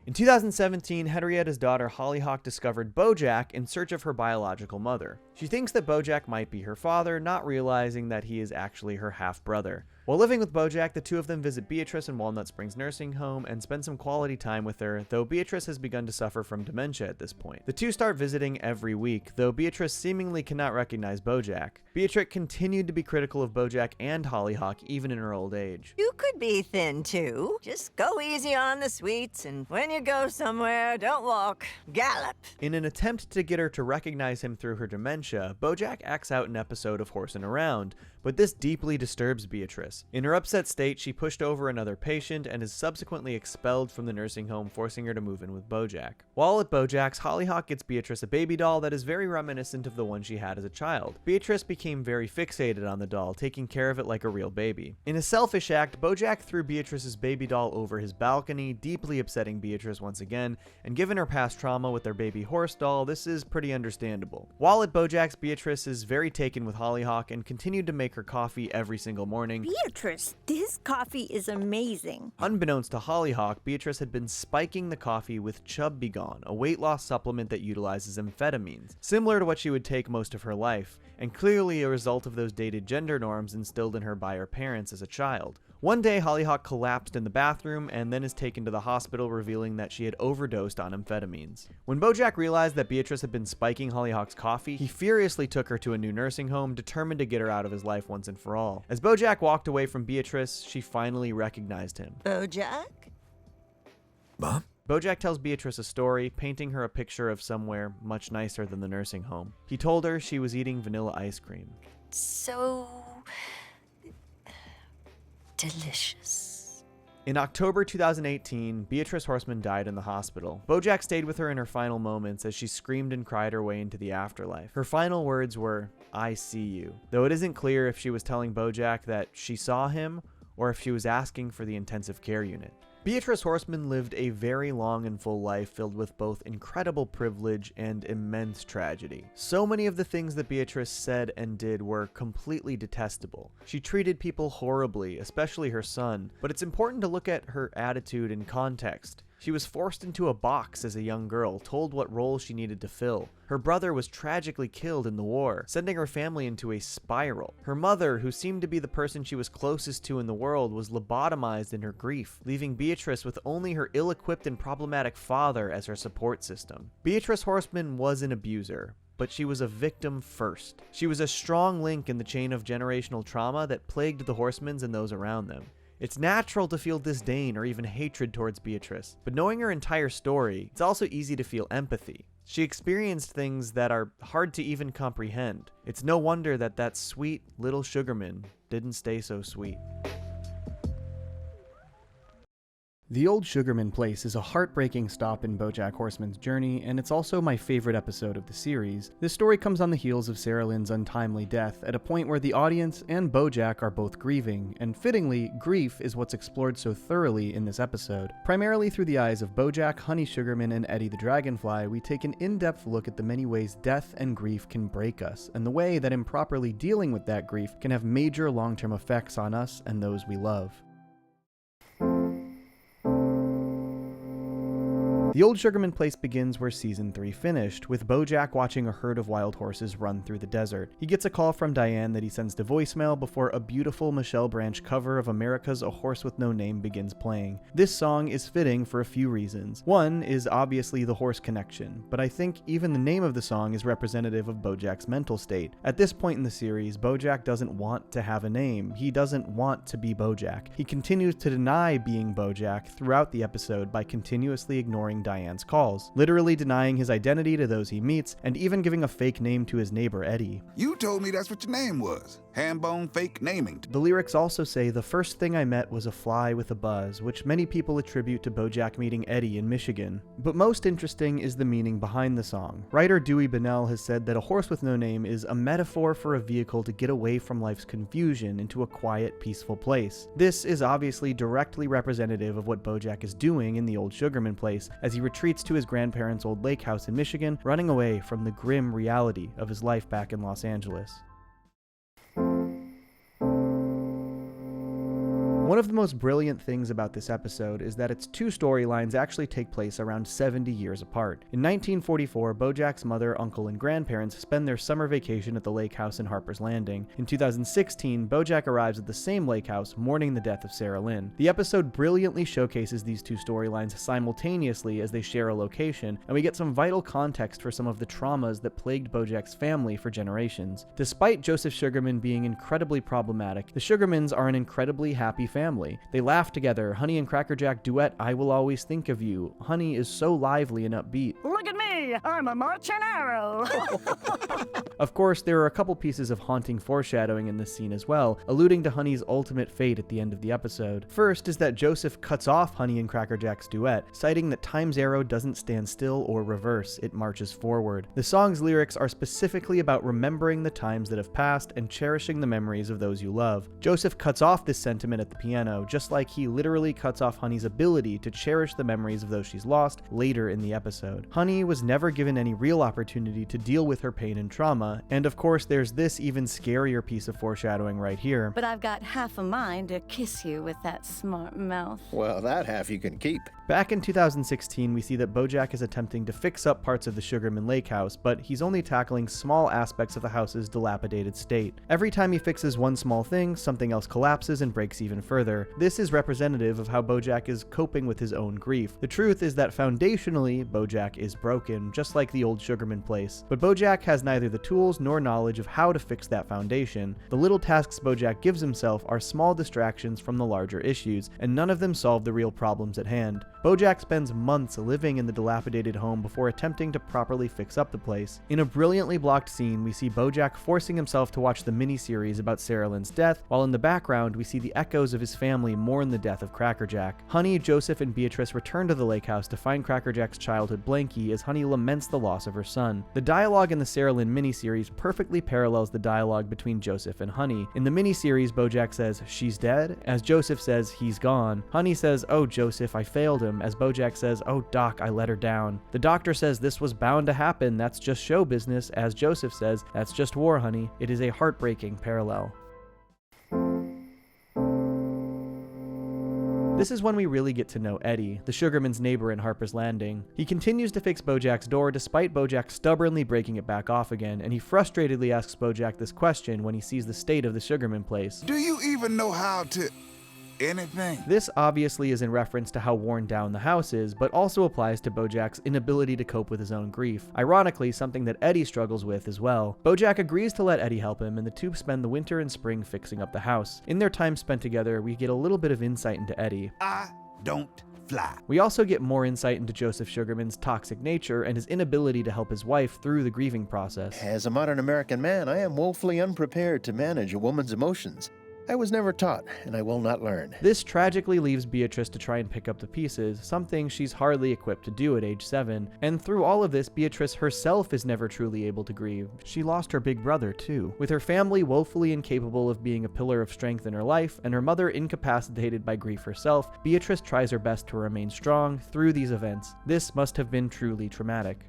In 2017, Henrietta's daughter Hollyhock discovered BoJack in search of her biological mother. She thinks that BoJack might be her father, not realizing that he is actually her half-brother. While living with BoJack, the two of them visit Beatrice in Walnut Springs Nursing Home and spend some quality time with her, though Beatrice has begun to suffer from dementia at this point. The two start visiting every week, though Beatrice seemingly cannot recognize BoJack. Beatrice continued to be critical of BoJack and Hollyhock even in her old age. You could be thin too. Just go easy on the sweets, and when you go somewhere, don't walk, gallop. In an attempt to get her to recognize him through her dementia, BoJack acts out an episode of Horsin' Around, but this deeply disturbs Beatrice. In her upset state, she pushed over another patient and is subsequently expelled from the nursing home, forcing her to move in with BoJack. While at BoJack's, Hollyhock gets Beatrice a baby doll that is very reminiscent of the one she had as a child. Beatrice became very fixated on the doll, taking care of it like a real baby. In a selfish act, BoJack threw Beatrice's baby doll over his balcony, deeply upsetting Beatrice once again, and given her past trauma with their baby horse doll, this is pretty understandable. While at BoJack's, Beatrice is very taken with Hollyhock and continued to make her coffee every single morning. Beatrice, this coffee is amazing. Unbeknownst to Hollyhock, Beatrice had been spiking the coffee with Chub B Gone, a weight loss supplement that utilizes amphetamines, similar to what she would take most of her life, and clearly a result of those dated gender norms instilled in her by her parents as a child. One day, Hollyhock collapsed in the bathroom and then is taken to the hospital, revealing that she had overdosed on amphetamines. When BoJack realized that Beatrice had been spiking Hollyhock's coffee, he furiously took her to a new nursing home, determined to get her out of his life once and for all. As BoJack walked away from Beatrice, she finally recognized him. BoJack? Mom? BoJack tells Beatrice a story, painting her a picture of somewhere much nicer than the nursing home. He told her she was eating vanilla ice cream. So delicious. In October 2018, Beatrice Horseman died in the hospital. BoJack stayed with her in her final moments as she screamed and cried her way into the afterlife. Her final words were, "I see you," though it isn't clear if she was telling BoJack that she saw him or if she was asking for the intensive care unit. Beatrice Horseman lived a very long and full life filled with both incredible privilege and immense tragedy. So many of the things that Beatrice said and did were completely detestable. She treated people horribly, especially her son, but it's important to look at her attitude in context. She was forced into a box as a young girl, told what role she needed to fill. Her brother was tragically killed in the war, sending her family into a spiral. Her mother, who seemed to be the person she was closest to in the world, was lobotomized in her grief, leaving Beatrice with only her ill-equipped and problematic father as her support system. Beatrice Horseman was an abuser, but she was a victim first. She was a strong link in the chain of generational trauma that plagued the Horsemans and those around them. It's natural to feel disdain or even hatred towards Beatrice, but knowing her entire story, it's also easy to feel empathy. She experienced things that are hard to even comprehend. It's no wonder that that sweet little Sugarman didn't stay so sweet. The Old Sugarman Place is a heartbreaking stop in BoJack Horseman's journey, and it's also my favorite episode of the series. This story comes on the heels of Sarah Lynn's untimely death, at a point where the audience and BoJack are both grieving, and fittingly, grief is what's explored so thoroughly in this episode. Primarily through the eyes of BoJack, Honey Sugarman, and Eddie the Dragonfly, we take an in-depth look at the many ways death and grief can break us, and the way that improperly dealing with that grief can have major long-term effects on us and those we love. The Old Sugarman Place begins where Season 3 finished, with BoJack watching a herd of wild horses run through the desert. He gets a call from Diane that he sends to voicemail before a beautiful Michelle Branch cover of America's A Horse with No Name begins playing. This song is fitting for a few reasons. One is obviously the horse connection, but I think even the name of the song is representative of BoJack's mental state. At this point in the series, BoJack doesn't want to have a name. He doesn't want to be BoJack. He continues to deny being BoJack throughout the episode by continuously ignoring Diane's calls, literally denying his identity to those he meets, and even giving a fake name to his neighbor Eddie. You told me that's what your name was. Hambone fake naming. The lyrics also say, "The first thing I met was a fly with a buzz," which many people attribute to BoJack meeting Eddie in Michigan. But most interesting is the meaning behind the song. Writer Dewey Bunnell has said that A Horse with No Name is a metaphor for a vehicle to get away from life's confusion into a quiet, peaceful place. This is obviously directly representative of what BoJack is doing in the Old Sugarman Place, as he retreats to his grandparents' old lake house in Michigan, running away from the grim reality of his life back in Los Angeles. One of the most brilliant things about this episode is that its two storylines actually take place around 70 years apart. In 1944, BoJack's mother, uncle, and grandparents spend their summer vacation at the lake house in Harper's Landing. In 2016, BoJack arrives at the same lake house, mourning the death of Sarah Lynn. The episode brilliantly showcases these two storylines simultaneously as they share a location, and we get some vital context for some of the traumas that plagued BoJack's family for generations. Despite Joseph Sugarman being incredibly problematic, the Sugarmans are an incredibly happy family. They laugh together. Honey and Cracker Jack duet "I Will Always Think of You." Honey is so lively and upbeat. Look at me, I'm a marching arrow. Of course, there are a couple pieces of haunting foreshadowing in this scene as well, alluding to Honey's ultimate fate at the end of the episode. First is that Joseph cuts off Honey and Cracker Jack's duet, citing that time's arrow doesn't stand still or reverse, it marches forward. The song's lyrics are specifically about remembering the times that have passed and cherishing the memories of those you love. Joseph cuts off this sentiment at the piano, just like he literally cuts off Honey's ability to cherish the memories of those she's lost later in the episode. Honey was never given any real opportunity to deal with her pain and trauma, and of course there's this even scarier piece of foreshadowing right here. But I've got half a mind to kiss you with that smart mouth. Well, that half you can keep. Back in 2016, we see that BoJack is attempting to fix up parts of the Sugarman Lake house, but he's only tackling small aspects of the house's dilapidated state. Every time he fixes one small thing, something else collapses and breaks even further. This is representative of how BoJack is coping with his own grief. The truth is that foundationally, BoJack is broken, just like the Old Sugarman Place. But BoJack has neither the tools nor knowledge of how to fix that foundation. The little tasks BoJack gives himself are small distractions from the larger issues, and none of them solve the real problems at hand. BoJack spends months living in the dilapidated home before attempting to properly fix up the place. In a brilliantly blocked scene, we see BoJack forcing himself to watch the miniseries about Sarah Lynn's death, while in the background we see the echoes of his family mourn the death of Cracker Jack. Honey, Joseph, and Beatrice return to the lake house to find Cracker Jack's childhood blankie as Honey laments the loss of her son. The dialogue in the Sarah Lynn miniseries perfectly parallels the dialogue between Joseph and Honey. In the miniseries, BoJack says, "She's dead," as Joseph says, "He's gone." Honey says, "Oh, Joseph, I failed him," as BoJack says, "Oh, Doc, I let her down." The doctor says, "This was bound to happen, that's just show business," as Joseph says, "That's just war, honey." It is a heartbreaking parallel. This is when we really get to know Eddie, the Sugarman's neighbor in Harper's Landing. He continues to fix BoJack's door despite BoJack stubbornly breaking it back off again, and he frustratedly asks BoJack this question when he sees the state of the Sugarman Place. Do you even know how to... anything? This obviously is in reference to how worn down the house is, but also applies to BoJack's inability to cope with his own grief. Ironically, something that Eddie struggles with as well. BoJack agrees to let Eddie help him, and the two spend the winter and spring fixing up the house. In their time spent together, we get a little bit of insight into Eddie. I don't fly. We also get more insight into Joseph Sugarman's toxic nature and his inability to help his wife through the grieving process. As a modern American man, I am woefully unprepared to manage a woman's emotions. I was never taught, and I will not learn. This tragically leaves Beatrice to try and pick up the pieces, something she's hardly equipped to do at age 7. And through all of this, Beatrice herself is never truly able to grieve. She lost her big brother, too. With her family woefully incapable of being a pillar of strength in her life, and her mother incapacitated by grief herself, Beatrice tries her best to remain strong through these events. This must have been truly traumatic.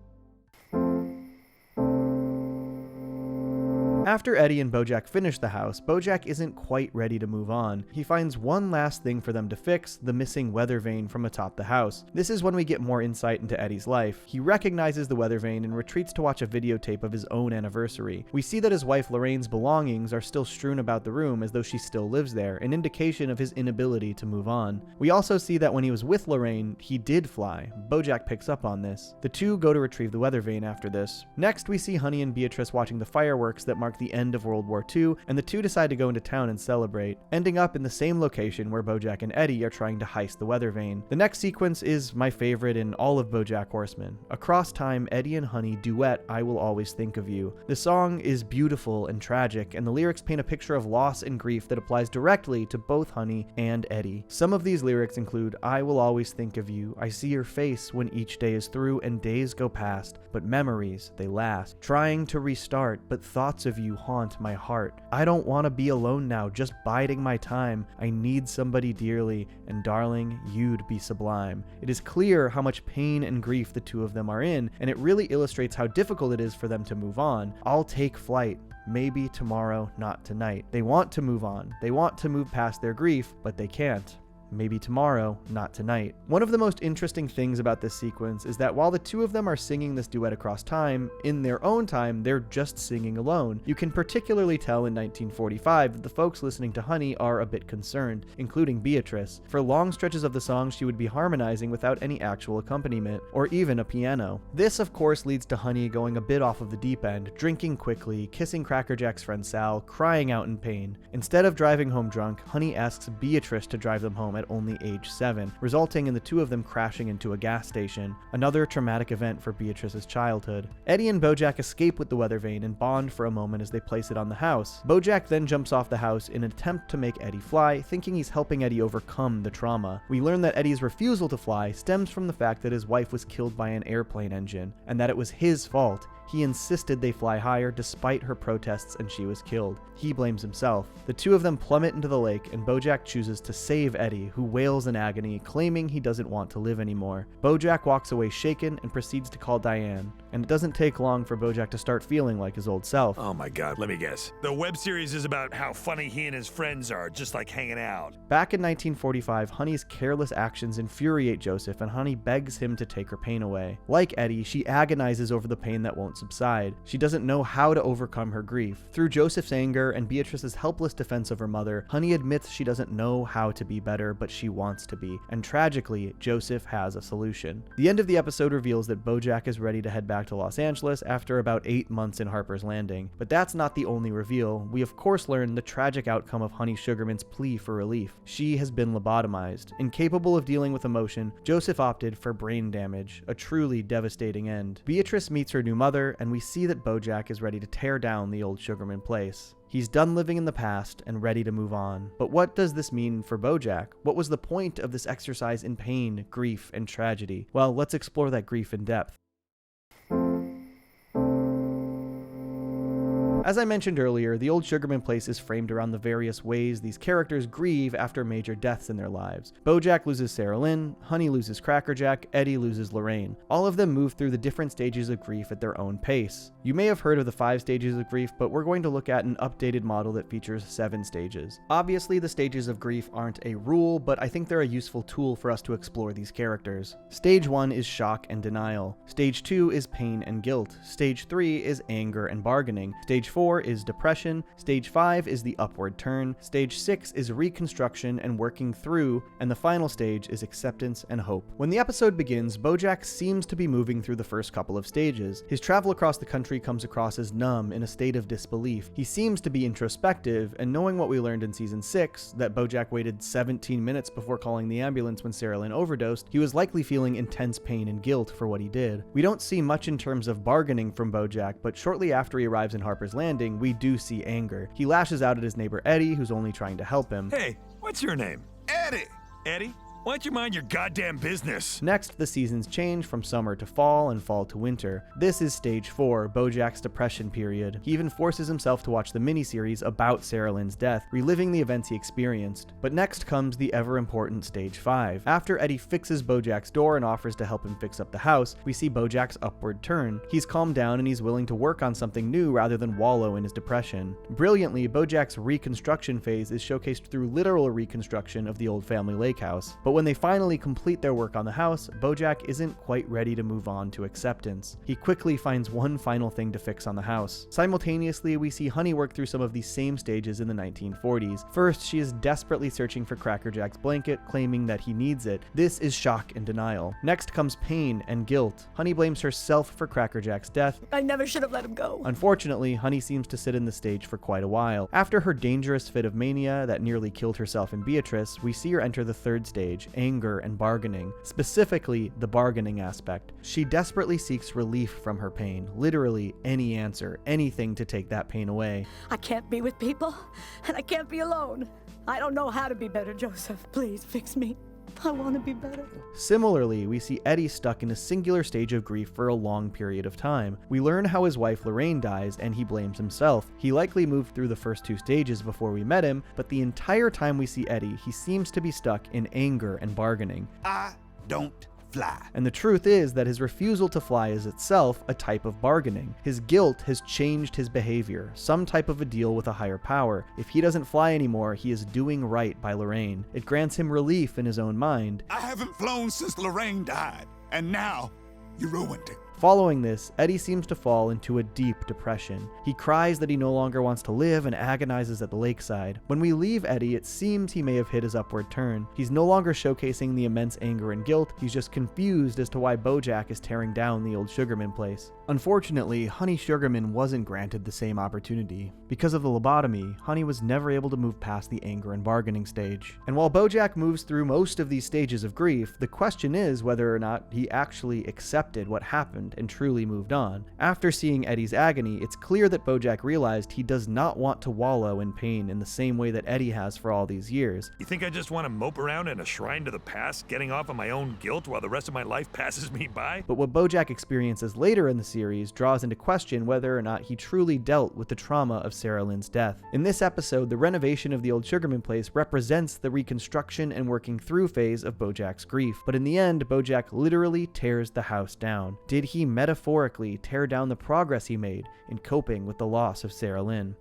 After Eddie and BoJack finish the house, BoJack isn't quite ready to move on. He finds one last thing for them to fix, the missing weather vane from atop the house. This is when we get more insight into Eddie's life. He recognizes the weather vane and retreats to watch a videotape of his own anniversary. We see that his wife Lorraine's belongings are still strewn about the room as though she still lives there, an indication of his inability to move on. We also see that when he was with Lorraine, he did fly. BoJack picks up on this. The two go to retrieve the weather vane after this. Next, we see Honey and Beatrice watching the fireworks that mark the end of World War II, and the two decide to go into town and celebrate, ending up in the same location where BoJack and Eddie are trying to heist the weather vane. The next sequence is my favorite in all of BoJack Horseman. Across time, Eddie and Honey duet I Will Always Think of You. The song is beautiful and tragic, and the lyrics paint a picture of loss and grief that applies directly to both Honey and Eddie. Some of these lyrics include I will always think of you, I see your face when each day is through and days go past, but memories, they last. Trying to restart, but thoughts of you haunt my heart. I don't want to be alone now, just biding my time. I need somebody dearly, and darling, you'd be sublime. It is clear how much pain and grief the two of them are in, and it really illustrates how difficult it is for them to move on. I'll take flight. Maybe tomorrow, not tonight. They want to move on. They want to move past their grief, but they can't. Maybe tomorrow, not tonight. One of the most interesting things about this sequence is that while the two of them are singing this duet across time, in their own time, they're just singing alone. You can particularly tell in 1945 that the folks listening to Honey are a bit concerned, including Beatrice. For long stretches of the song, she would be harmonizing without any actual accompaniment, or even a piano. This, of course, leads to Honey going a bit off of the deep end, drinking quickly, kissing Cracker Jack's friend Sal, crying out in pain. Instead of driving home drunk, Honey asks Beatrice to drive them home at only age 7, resulting in the two of them crashing into a gas station, another traumatic event for Beatrice's childhood. Eddie and BoJack escape with the weather vane and bond for a moment as they place it on the house. BoJack then jumps off the house in an attempt to make Eddie fly, thinking he's helping Eddie overcome the trauma. We learn that Eddie's refusal to fly stems from the fact that his wife was killed by an airplane engine, and that it was his fault. He insisted they fly higher despite her protests and she was killed. He blames himself. The two of them plummet into the lake and BoJack chooses to save Eddie, who wails in agony, claiming he doesn't want to live anymore. BoJack walks away shaken and proceeds to call Diane. And it doesn't take long for BoJack to start feeling like his old self. Oh my god, let me guess. The web series is about how funny he and his friends are, just like hanging out. Back in 1945, Honey's careless actions infuriate Joseph, and Honey begs him to take her pain away. Like Eddie, she agonizes over the pain that won't subside. She doesn't know how to overcome her grief. Through Joseph's anger and Beatrice's helpless defense of her mother, Honey admits she doesn't know how to be better, but she wants to be. And tragically, Joseph has a solution. The end of the episode reveals that BoJack is ready to head back to Los Angeles after about 8 months in Harper's Landing. But that's not the only reveal. We of course learn the tragic outcome of Honey Sugarman's plea for relief. She has been lobotomized. Incapable of dealing with emotion, Joseph opted for brain damage, a truly devastating end. Beatrice meets her new mother, and we see that BoJack is ready to tear down the Old Sugarman Place. He's done living in the past and ready to move on. But what does this mean for BoJack? What was the point of this exercise in pain, grief, and tragedy? Well, let's explore that grief in depth. As I mentioned earlier, the Old Sugarman Place is framed around the various ways these characters grieve after major deaths in their lives. BoJack loses Sarah Lynn, Honey loses Cracker Jack, Eddie loses Lorraine. All of them move through the different stages of grief at their own pace. You may have heard of the 5 stages of grief, but we're going to look at an updated model that features 7 stages. Obviously, the stages of grief aren't a rule, but I think they're a useful tool for us to explore these characters. Stage 1 is shock and denial. Stage 2 is pain and guilt. Stage 3 is anger and bargaining. Stage 4 is depression. Stage 5 is the upward turn. Stage 6 is reconstruction and working through, and the final stage is acceptance and hope. When the episode begins, BoJack seems to be moving through the first couple of stages. His travel across the country comes across as numb, in a state of disbelief. He seems to be introspective, and knowing what we learned in season 6, that BoJack waited 17 minutes before calling the ambulance when Sarah Lynn overdosed, he was likely feeling intense pain and guilt for what he did. We don't see much in terms of bargaining from BoJack, but shortly after he arrives in Harper's Landing, landing, we do see anger. He lashes out at his neighbor Eddie, who's only trying to help him. Hey, what's your name? Eddie! Eddie? Why don't you mind your goddamn business? Next, the seasons change from summer to fall and fall to winter. This is stage 4, BoJack's depression period. He even forces himself to watch the miniseries about Sarah Lynn's death, reliving the events he experienced. But next comes the ever-important stage 5. After Eddie fixes BoJack's door and offers to help him fix up the house, we see BoJack's upward turn. He's calmed down and he's willing to work on something new rather than wallow in his depression. Brilliantly, BoJack's reconstruction phase is showcased through literal reconstruction of the old family lake house. But when they finally complete their work on the house, BoJack isn't quite ready to move on to acceptance. He quickly finds one final thing to fix on the house. Simultaneously, we see Honey work through some of these same stages in the 1940s. First, she is desperately searching for Cracker Jack's blanket, claiming that he needs it. This is shock and denial. Next comes pain and guilt. Honey blames herself for Cracker Jack's death. I never should have let him go. Unfortunately, Honey seems to sit in the stage for quite a while. After her dangerous fit of mania that nearly killed herself and Beatrice, we see her enter the third stage, anger and bargaining, specifically the bargaining aspect. She desperately seeks relief from her pain, literally any answer, anything to take that pain away. I can't be with people, and I can't be alone. I don't know how to be better, Joseph. Please fix me. I want to be better. Similarly, we see Eddie stuck in a singular stage of grief for a long period of time. We learn how his wife Lorraine dies, and he blames himself. He likely moved through the first 2 stages before we met him, but the entire time we see Eddie, he seems to be stuck in anger and bargaining. I don't fly. And the truth is that his refusal to fly is itself a type of bargaining. His guilt has changed his behavior, some type of a deal with a higher power. If he doesn't fly anymore, he is doing right by Lorraine. It grants him relief in his own mind. I haven't flown since Lorraine died, and now you ruined it. Following this, Eddie seems to fall into a deep depression. He cries that he no longer wants to live and agonizes at the lakeside. When we leave Eddie, it seems he may have hit his upward turn. He's no longer showcasing the immense anger and guilt, he's just confused as to why BoJack is tearing down the Old Sugarman Place. Unfortunately, Honey Sugarman wasn't granted the same opportunity. Because of the lobotomy, Honey was never able to move past the anger and bargaining stage. And while BoJack moves through most of these stages of grief, the question is whether or not he actually accepted what happened and truly moved on. After seeing Eddie's agony, it's clear that BoJack realized he does not want to wallow in pain in the same way that Eddie has for all these years. You think I just want to mope around in a shrine to the past, getting off on my own guilt while the rest of my life passes me by? But what BoJack experiences later in the series draws into question whether or not he truly dealt with the trauma of Sarah Lynn's death. In this episode, the renovation of the Old Sugarman Place represents the reconstruction and working through phase of BoJack's grief. But in the end, BoJack literally tears the house down. Did he metaphorically tear down the progress he made in coping with the loss of Sarah Lynn?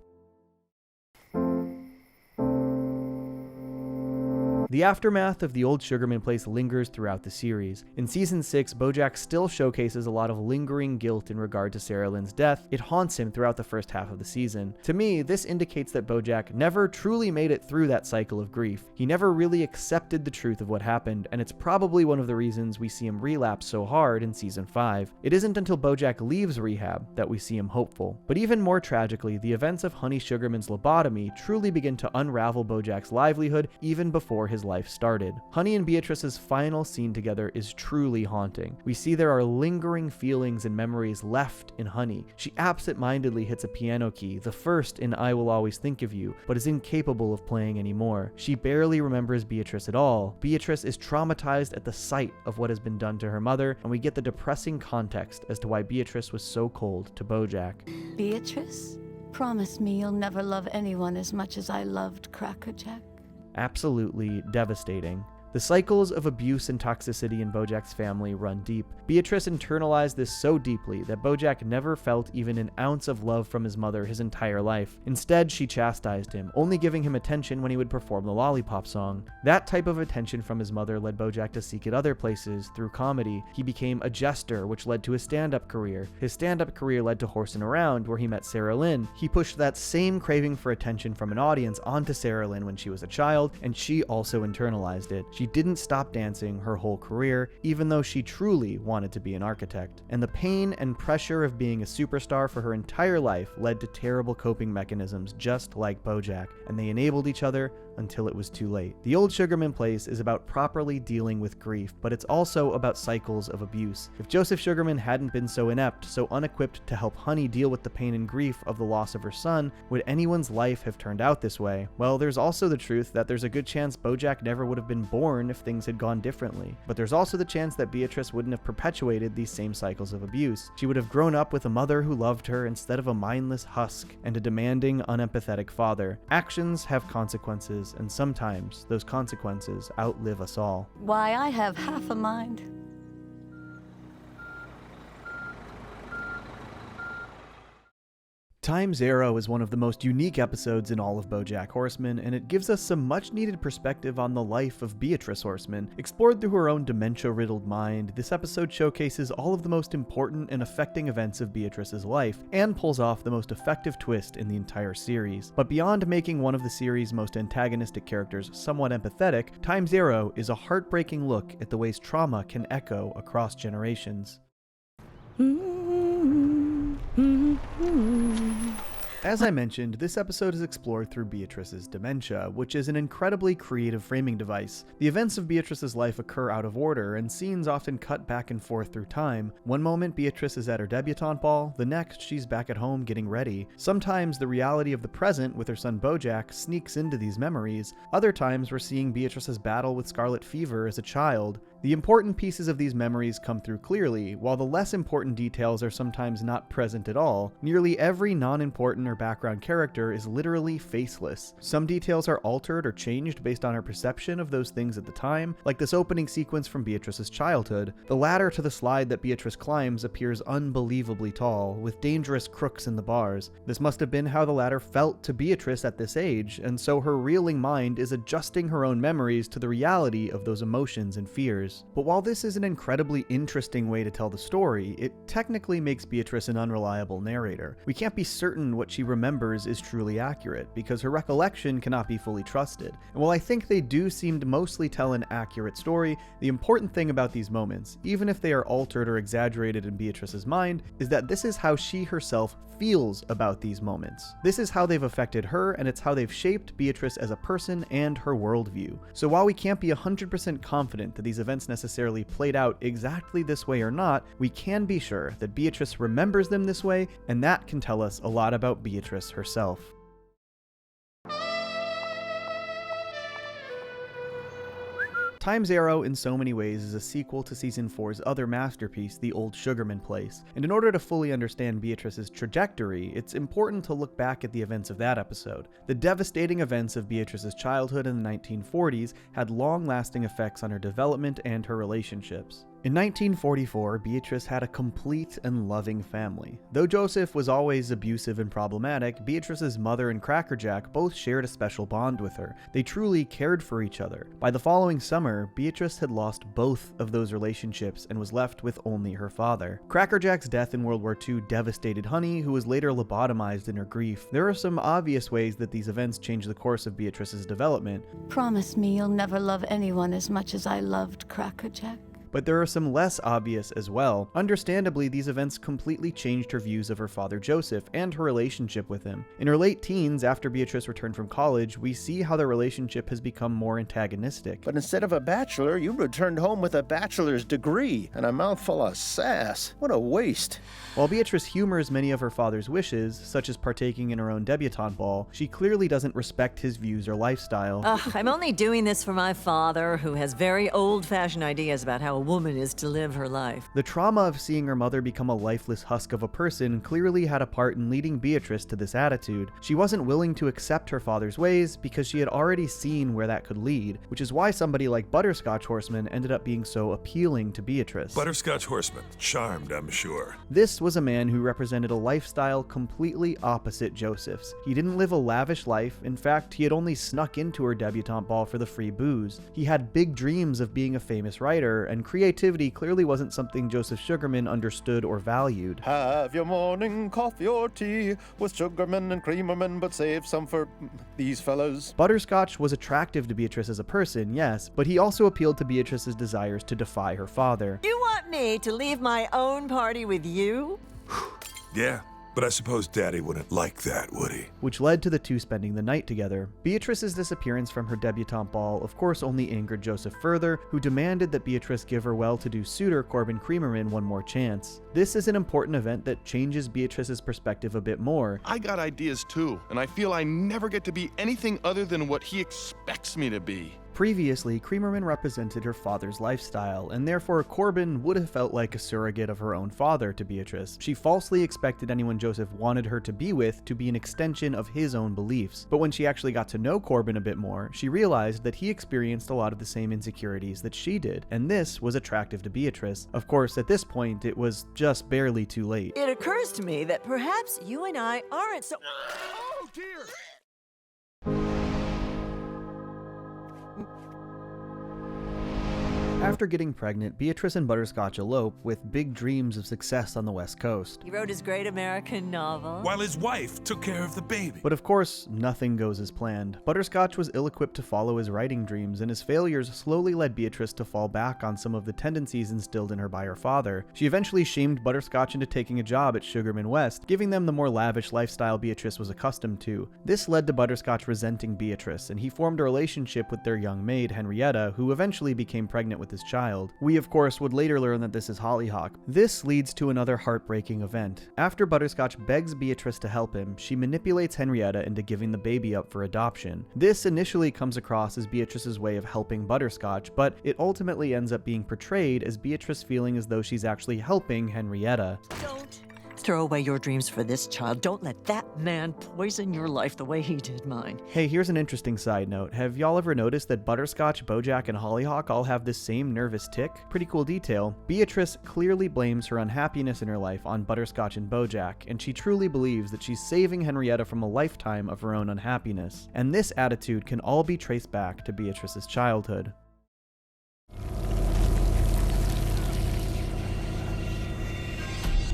The aftermath of the Old Sugarman Place lingers throughout the series. In Season 6, BoJack still showcases a lot of lingering guilt in regard to Sarah Lynn's death. It haunts him throughout the first half of the season. To me, this indicates that BoJack never truly made it through that cycle of grief. He never really accepted the truth of what happened, and it's probably one of the reasons we see him relapse so hard in Season 5. It isn't until BoJack leaves rehab that we see him hopeful. But even more tragically, the events of Honey Sugarman's lobotomy truly begin to unravel BoJack's livelihood even before his life started. Honey and Beatrice's final scene together is truly haunting. We see there are lingering feelings and memories left in Honey. She absent-mindedly hits a piano key, the first in I Will Always Think of You, but is incapable of playing anymore. She barely remembers Beatrice at all. Beatrice is traumatized at the sight of what has been done to her mother, and we get the depressing context as to why Beatrice was so cold to BoJack. Beatrice, promise me you'll never love anyone as much as I loved Cracker Jack. Absolutely devastating. The cycles of abuse and toxicity in BoJack's family run deep. Beatrice internalized this so deeply that BoJack never felt even an ounce of love from his mother his entire life. Instead, she chastised him, only giving him attention when he would perform the Lollipop song. That type of attention from his mother led BoJack to seek it other places through comedy. He became a jester, which led to his stand-up career. His stand-up career led to Horsin' Around, where he met Sarah Lynn. He pushed that same craving for attention from an audience onto Sarah Lynn when she was a child, and she also internalized it. She She didn't stop dancing her whole career, even though she truly wanted to be an architect. And the pain and pressure of being a superstar for her entire life led to terrible coping mechanisms just like BoJack, and they enabled each other until it was too late. The Old Sugarman Place is about properly dealing with grief, but it's also about cycles of abuse. If Joseph Sugarman hadn't been so inept, so unequipped to help Honey deal with the pain and grief of the loss of her son, would anyone's life have turned out this way? Well, there's also the truth that there's a good chance BoJack never would have been born if things had gone differently. But there's also the chance that Beatrice wouldn't have perpetuated these same cycles of abuse. She would have grown up with a mother who loved her instead of a mindless husk and a demanding, unempathetic father. Actions have consequences, and sometimes those consequences outlive us all. Why, I have half a mind. Time Zero is one of the most unique episodes in all of BoJack Horseman, and it gives us some much-needed perspective on the life of Beatrice Horseman. Explored through her own dementia-riddled mind, this episode showcases all of the most important and affecting events of Beatrice's life, and pulls off the most effective twist in the entire series. But beyond making one of the series' most antagonistic characters somewhat empathetic, Time Zero is a heartbreaking look at the ways trauma can echo across generations. As I mentioned, this episode is explored through Beatrice's dementia, which is an incredibly creative framing device. The events of Beatrice's life occur out of order, and scenes often cut back and forth through time. One moment Beatrice is at her debutante ball, the next she's back at home getting ready. Sometimes the reality of the present with her son BoJack sneaks into these memories. Other times we're seeing Beatrice's battle with scarlet fever as a child. The important pieces of these memories come through clearly, while the less important details are sometimes not present at all. Nearly every non-important or background character is literally faceless. Some details are altered or changed based on our perception of those things at the time, like this opening sequence from Beatrice's childhood. The ladder to the slide that Beatrice climbs appears unbelievably tall, with dangerous crooks in the bars. This must have been how the ladder felt to Beatrice at this age, and so her reeling mind is adjusting her own memories to the reality of those emotions and fears. But while this is an incredibly interesting way to tell the story, it technically makes Beatrice an unreliable narrator. We can't be certain what she remembers is truly accurate, because her recollection cannot be fully trusted. And while I think they do seem to mostly tell an accurate story, the important thing about these moments, even if they are altered or exaggerated in Beatrice's mind, is that this is how she herself feels about these moments. This is how they've affected her, and it's how they've shaped Beatrice as a person and her worldview. So while we can't be 100% confident that these events necessarily played out exactly this way or not, we can be sure that Beatrice remembers them this way, and that can tell us a lot about Beatrice herself. Time Zero in so many ways is a sequel to Season 4's other masterpiece, The Old Sugarman Place, and in order to fully understand Beatrice's trajectory, it's important to look back at the events of that episode. The devastating events of Beatrice's childhood in the 1940s had long-lasting effects on her development and her relationships. In 1944, Beatrice had a complete and loving family. Though Joseph was always abusive and problematic, Beatrice's mother and Crackerjack both shared a special bond with her. They truly cared for each other. By the following summer, Beatrice had lost both of those relationships and was left with only her father. Crackerjack's death in World War II devastated Honey, who was later lobotomized in her grief. There are some obvious ways that these events changed the course of Beatrice's development. Promise me you'll never love anyone as much as I loved Crackerjack. But there are some less obvious as well. Understandably, these events completely changed her views of her father Joseph and her relationship with him. In her late teens, after Beatrice returned from college, we see how their relationship has become more antagonistic. But instead of a bachelor, you returned home with a bachelor's degree and a mouthful of sass. What a waste. While Beatrice humors many of her father's wishes, such as partaking in her own debutante ball, she clearly doesn't respect his views or lifestyle. I'm only doing this for my father, who has very old-fashioned ideas about how a woman is to live her life. The trauma of seeing her mother become a lifeless husk of a person clearly had a part in leading Beatrice to this attitude. She wasn't willing to accept her father's ways because she had already seen where that could lead, which is why somebody like Butterscotch Horseman ended up being so appealing to Beatrice. Butterscotch Horseman, charmed, I'm sure. This was a man who represented a lifestyle completely opposite Joseph's. He didn't live a lavish life. In fact, he had only snuck into her debutante ball for the free booze. He had big dreams of being a famous writer, and creativity clearly wasn't something Joseph Sugarman understood or valued. Have your morning coffee or tea with Sugarman and Creamerman, but save some for these fellows. Butterscotch was attractive to Beatrice as a person, yes, but he also appealed to Beatrice's desires to defy her father. You want me to leave my own party with you? Yeah, but I suppose Daddy wouldn't like that, would he? Which led to the two spending the night together. Beatrice's disappearance from her debutante ball of course only angered Joseph further, who demanded that Beatrice give her well-to-do suitor Corbin Creamerman one more chance. This is an important event that changes Beatrice's perspective a bit more. I got ideas too, and I feel I never get to be anything other than what he expects me to be. Previously, Creamerman represented her father's lifestyle, and therefore Corbin would have felt like a surrogate of her own father to Beatrice. She falsely expected anyone Joseph wanted her to be with to be an extension of his own beliefs. But when she actually got to know Corbin a bit more, she realized that he experienced a lot of the same insecurities that she did, and this was attractive to Beatrice. Of course, at this point, it was just barely too late. It occurs to me that perhaps you and I aren't so... Oh, dear! After getting pregnant, Beatrice and Butterscotch elope with big dreams of success on the West Coast. He wrote his great American novel. While his wife took care of the baby. But of course, nothing goes as planned. Butterscotch was ill-equipped to follow his writing dreams, and his failures slowly led Beatrice to fall back on some of the tendencies instilled in her by her father. She eventually shamed Butterscotch into taking a job at Sugarman West, giving them the more lavish lifestyle Beatrice was accustomed to. This led to Butterscotch resenting Beatrice, and he formed a relationship with their young maid, Henrietta, who eventually became pregnant with his child. We of course would later learn that this is Hollyhock. This leads to another heartbreaking event. After Butterscotch begs Beatrice to help him, she manipulates Henrietta into giving the baby up for adoption. This initially comes across as Beatrice's way of helping Butterscotch, but it ultimately ends up being portrayed as Beatrice feeling as though she's actually helping Henrietta. Don't throw away your dreams for this child. Don't let that man poison your life the way he did mine. Hey, here's an interesting side note. Have y'all ever noticed that Butterscotch, BoJack, and Hollyhock all have this same nervous tick? Pretty cool detail. Beatrice clearly blames her unhappiness in her life on Butterscotch and BoJack, and she truly believes that she's saving Henrietta from a lifetime of her own unhappiness. And this attitude can all be traced back to Beatrice's childhood.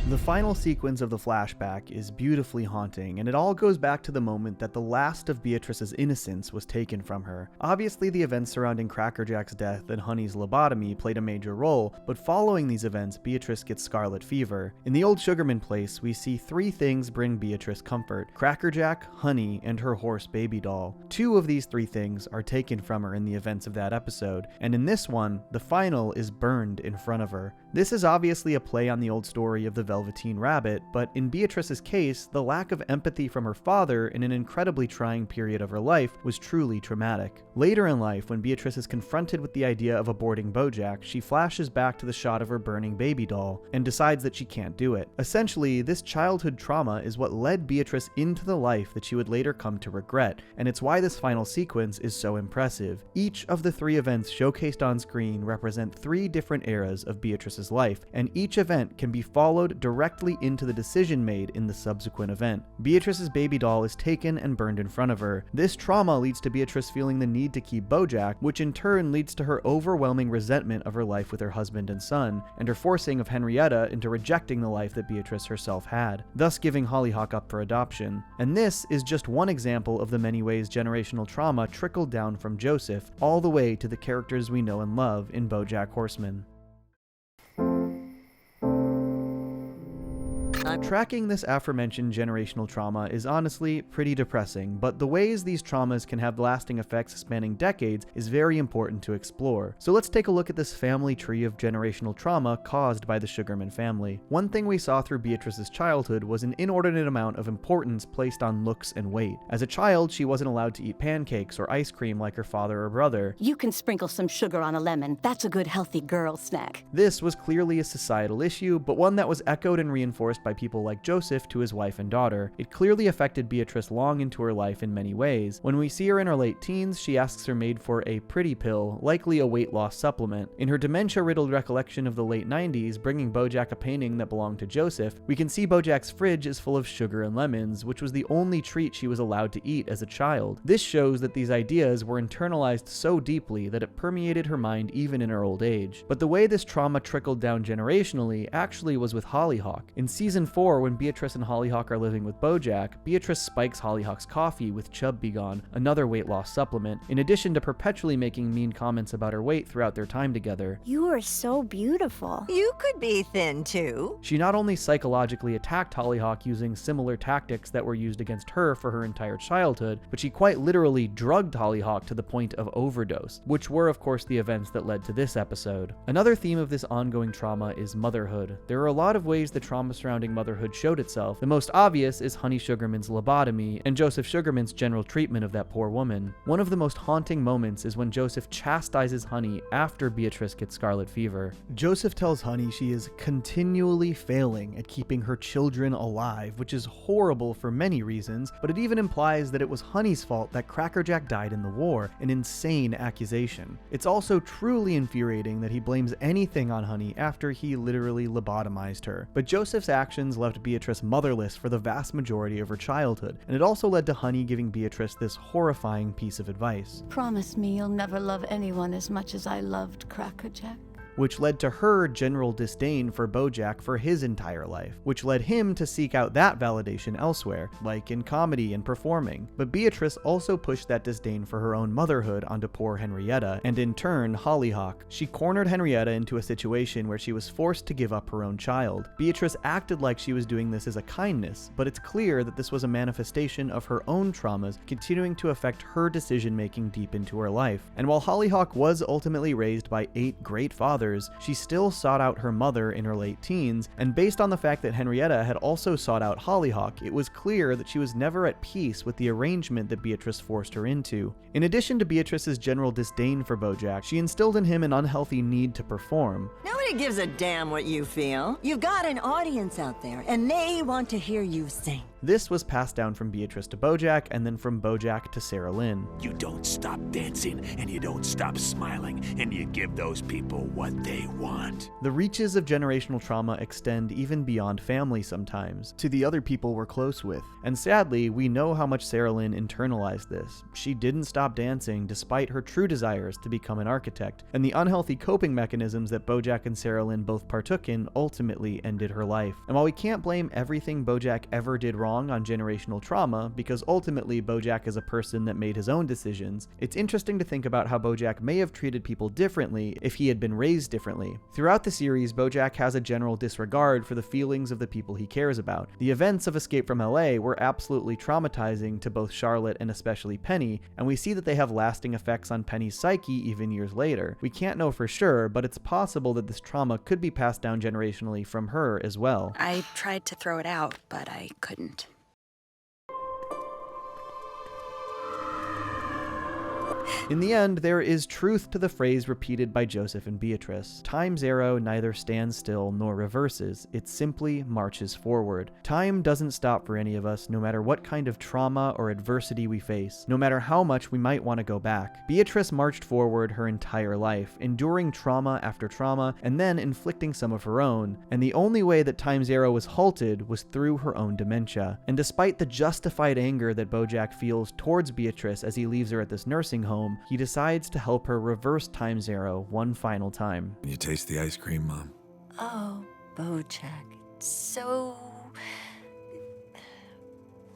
The final sequence of the flashback is beautifully haunting, and it all goes back to the moment that the last of Beatrice's innocence was taken from her. Obviously, the events surrounding Crackerjack's death and Honey's lobotomy played a major role, but following these events, Beatrice gets scarlet fever. In the Old Sugarman Place, we see three things bring Beatrice comfort: Crackerjack, Honey, and her horse baby doll. Two of these three things are taken from her in the events of that episode, and in this one, the final is burned in front of her. This is obviously a play on the old story of the Velveteen Rabbit, but in Beatrice's case, the lack of empathy from her father in an incredibly trying period of her life was truly traumatic. Later in life, when Beatrice is confronted with the idea of aborting BoJack, she flashes back to the shot of her burning baby doll and decides that she can't do it. Essentially, this childhood trauma is what led Beatrice into the life that she would later come to regret, and it's why this final sequence is so impressive. Each of the three events showcased on screen represent three different eras of Beatrice's life, and each event can be followed directly into the decision made in the subsequent event. Beatrice's baby doll is taken and burned in front of her. This trauma leads to Beatrice feeling the need to keep BoJack, which in turn leads to her overwhelming resentment of her life with her husband and son, and her forcing of Henrietta into rejecting the life that Beatrice herself had, thus giving Hollyhock up for adoption. And this is just one example of the many ways generational trauma trickled down from Joseph all the way to the characters we know and love in BoJack Horseman. Tracking this aforementioned generational trauma is honestly pretty depressing, but the ways these traumas can have lasting effects spanning decades is very important to explore. So let's take a look at this family tree of generational trauma caused by the Sugarman family. One thing we saw through Beatrice's childhood was an inordinate amount of importance placed on looks and weight. As a child, she wasn't allowed to eat pancakes or ice cream like her father or brother. You can sprinkle some sugar on a lemon. That's a good healthy girl snack. This was clearly a societal issue, but one that was echoed and reinforced by people like Joseph to his wife and daughter. It clearly affected Beatrice long into her life in many ways. When we see her in her late teens, she asks her maid for a pretty pill, likely a weight loss supplement. In her dementia-riddled recollection of the late 90s, bringing BoJack a painting that belonged to Joseph, we can see BoJack's fridge is full of sugar and lemons, which was the only treat she was allowed to eat as a child. This shows that these ideas were internalized so deeply that it permeated her mind even in her old age. But the way this trauma trickled down generationally actually was with Hollyhock. In season 4, when Beatrice and Hollyhock are living with BoJack, Beatrice spikes Hollyhock's coffee with Chub B Gone, another weight loss supplement, in addition to perpetually making mean comments about her weight throughout their time together. You are so beautiful. You could be thin too. She not only psychologically attacked Hollyhock using similar tactics that were used against her for her entire childhood, but she quite literally drugged Hollyhock to the point of overdose, which were of course the events that led to this episode. Another theme of this ongoing trauma is motherhood. There are a lot of ways the trauma surrounding motherhood showed itself. The most obvious is Honey Sugarman's lobotomy and Joseph Sugarman's general treatment of that poor woman. One of the most haunting moments is when Joseph chastises Honey after Beatrice gets scarlet fever. Joseph tells Honey she is continually failing at keeping her children alive, which is horrible for many reasons, but it even implies that it was Honey's fault that Crackerjack died in the war, an insane accusation. It's also truly infuriating that he blames anything on Honey after he literally lobotomized her. But Joseph's actions left Beatrice motherless for the vast majority of her childhood, and it also led to Honey giving Beatrice this horrifying piece of advice. Promise me you'll never love anyone as much as I loved Crackerjack. Which led to her general disdain for BoJack for his entire life, which led him to seek out that validation elsewhere, like in comedy and performing. But Beatrice also pushed that disdain for her own motherhood onto poor Henrietta, and in turn, Hollyhock. She cornered Henrietta into a situation where she was forced to give up her own child. Beatrice acted like she was doing this as a kindness, but it's clear that this was a manifestation of her own traumas continuing to affect her decision-making deep into her life. And while Hollyhock was ultimately raised by 8 great fathers, she still sought out her mother in her late teens, and based on the fact that Henrietta had also sought out Hollyhock, it was clear that she was never at peace with the arrangement that Beatrice forced her into. In addition to Beatrice's general disdain for BoJack, she instilled in him an unhealthy need to perform. Nobody gives a damn what you feel. You've got an audience out there, and they want to hear you sing. This was passed down from Beatrice to BoJack, and then from BoJack to Sarah Lynn. You don't stop dancing, and you don't stop smiling, and you give those people what they want. The reaches of generational trauma extend even beyond family sometimes, to the other people we're close with. And sadly, we know how much Sarah Lynn internalized this. She didn't stop dancing despite her true desires to become an architect, and the unhealthy coping mechanisms that BoJack and Sarah Lynn both partook in ultimately ended her life. And while we can't blame everything BoJack ever did wrong on generational trauma, because ultimately BoJack is a person that made his own decisions, it's interesting to think about how BoJack may have treated people differently if he had been raised differently. Throughout the series, BoJack has a general disregard for the feelings of the people he cares about. The events of Escape from LA were absolutely traumatizing to both Charlotte and especially Penny, and we see that they have lasting effects on Penny's psyche even years later. We can't know for sure, but it's possible that this trauma could be passed down generationally from her as well. I tried to throw it out, but I couldn't. In the end, there is truth to the phrase repeated by Joseph and Beatrice. Time's arrow neither stands still nor reverses, it simply marches forward. Time doesn't stop for any of us, no matter what kind of trauma or adversity we face, no matter how much we might want to go back. Beatrice marched forward her entire life, enduring trauma after trauma, and then inflicting some of her own, and the only way that Time's arrow was halted was through her own dementia. And despite the justified anger that BoJack feels towards Beatrice as he leaves her at this nursing home, he decides to help her reverse Time's arrow one final time. Can you taste the ice cream, Mom? Oh, BoJack, it's so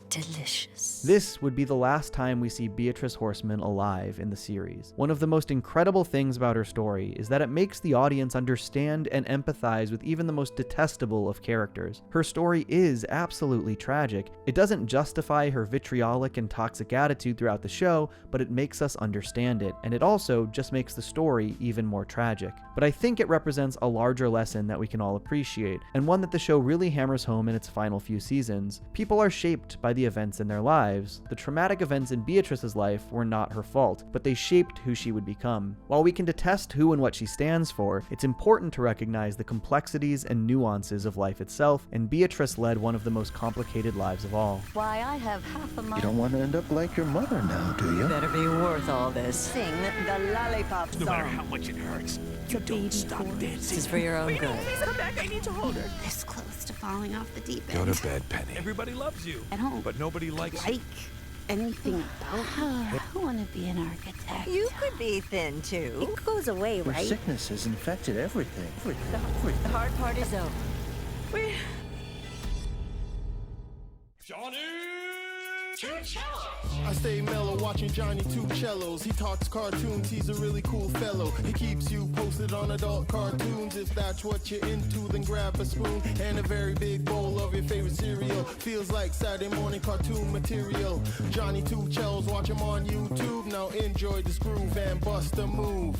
delicious. This would be the last time we see Beatrice Horseman alive in the series. One of the most incredible things about her story is that it makes the audience understand and empathize with even the most detestable of characters. Her story is absolutely tragic. It doesn't justify her vitriolic and toxic attitude throughout the show, but it makes us understand it, and it also just makes the story even more tragic. But I think it represents a larger lesson that we can all appreciate, and one that the show really hammers home in its final few seasons. People are shaped by the events in their lives. The traumatic events in Beatrice's life were not her fault, but they shaped who she would become. While we can detest who and what she stands for, it's important to recognize the complexities and nuances of life itself, and Beatrice led one of the most complicated lives of all. Why, I have half a mind. You don't want to end up like your mother now, do you? Better be worth all this. Sing the lollipop song. No matter how much it hurts, you don't stop dancing. This is for your own good. Please come back. I need to hold her. This close to falling off the deep Go end. to bed, Penny. Everybody loves you, I don't but nobody likes you. like anything about you. I want to be an architect. You could be thin, too. It goes away, Your right? sickness has infected everything. The hard part is over. Wait. Johnny! I stay mellow watching Johnny Two Cellos. He talks cartoons, he's a really cool fellow. He keeps you posted on adult cartoons. If that's what you're into, then grab a spoon and a very big bowl of your favorite cereal. Feels like Saturday morning cartoon material. Johnny Two Cellos, watch him on YouTube. Now enjoy this groove and bust a move.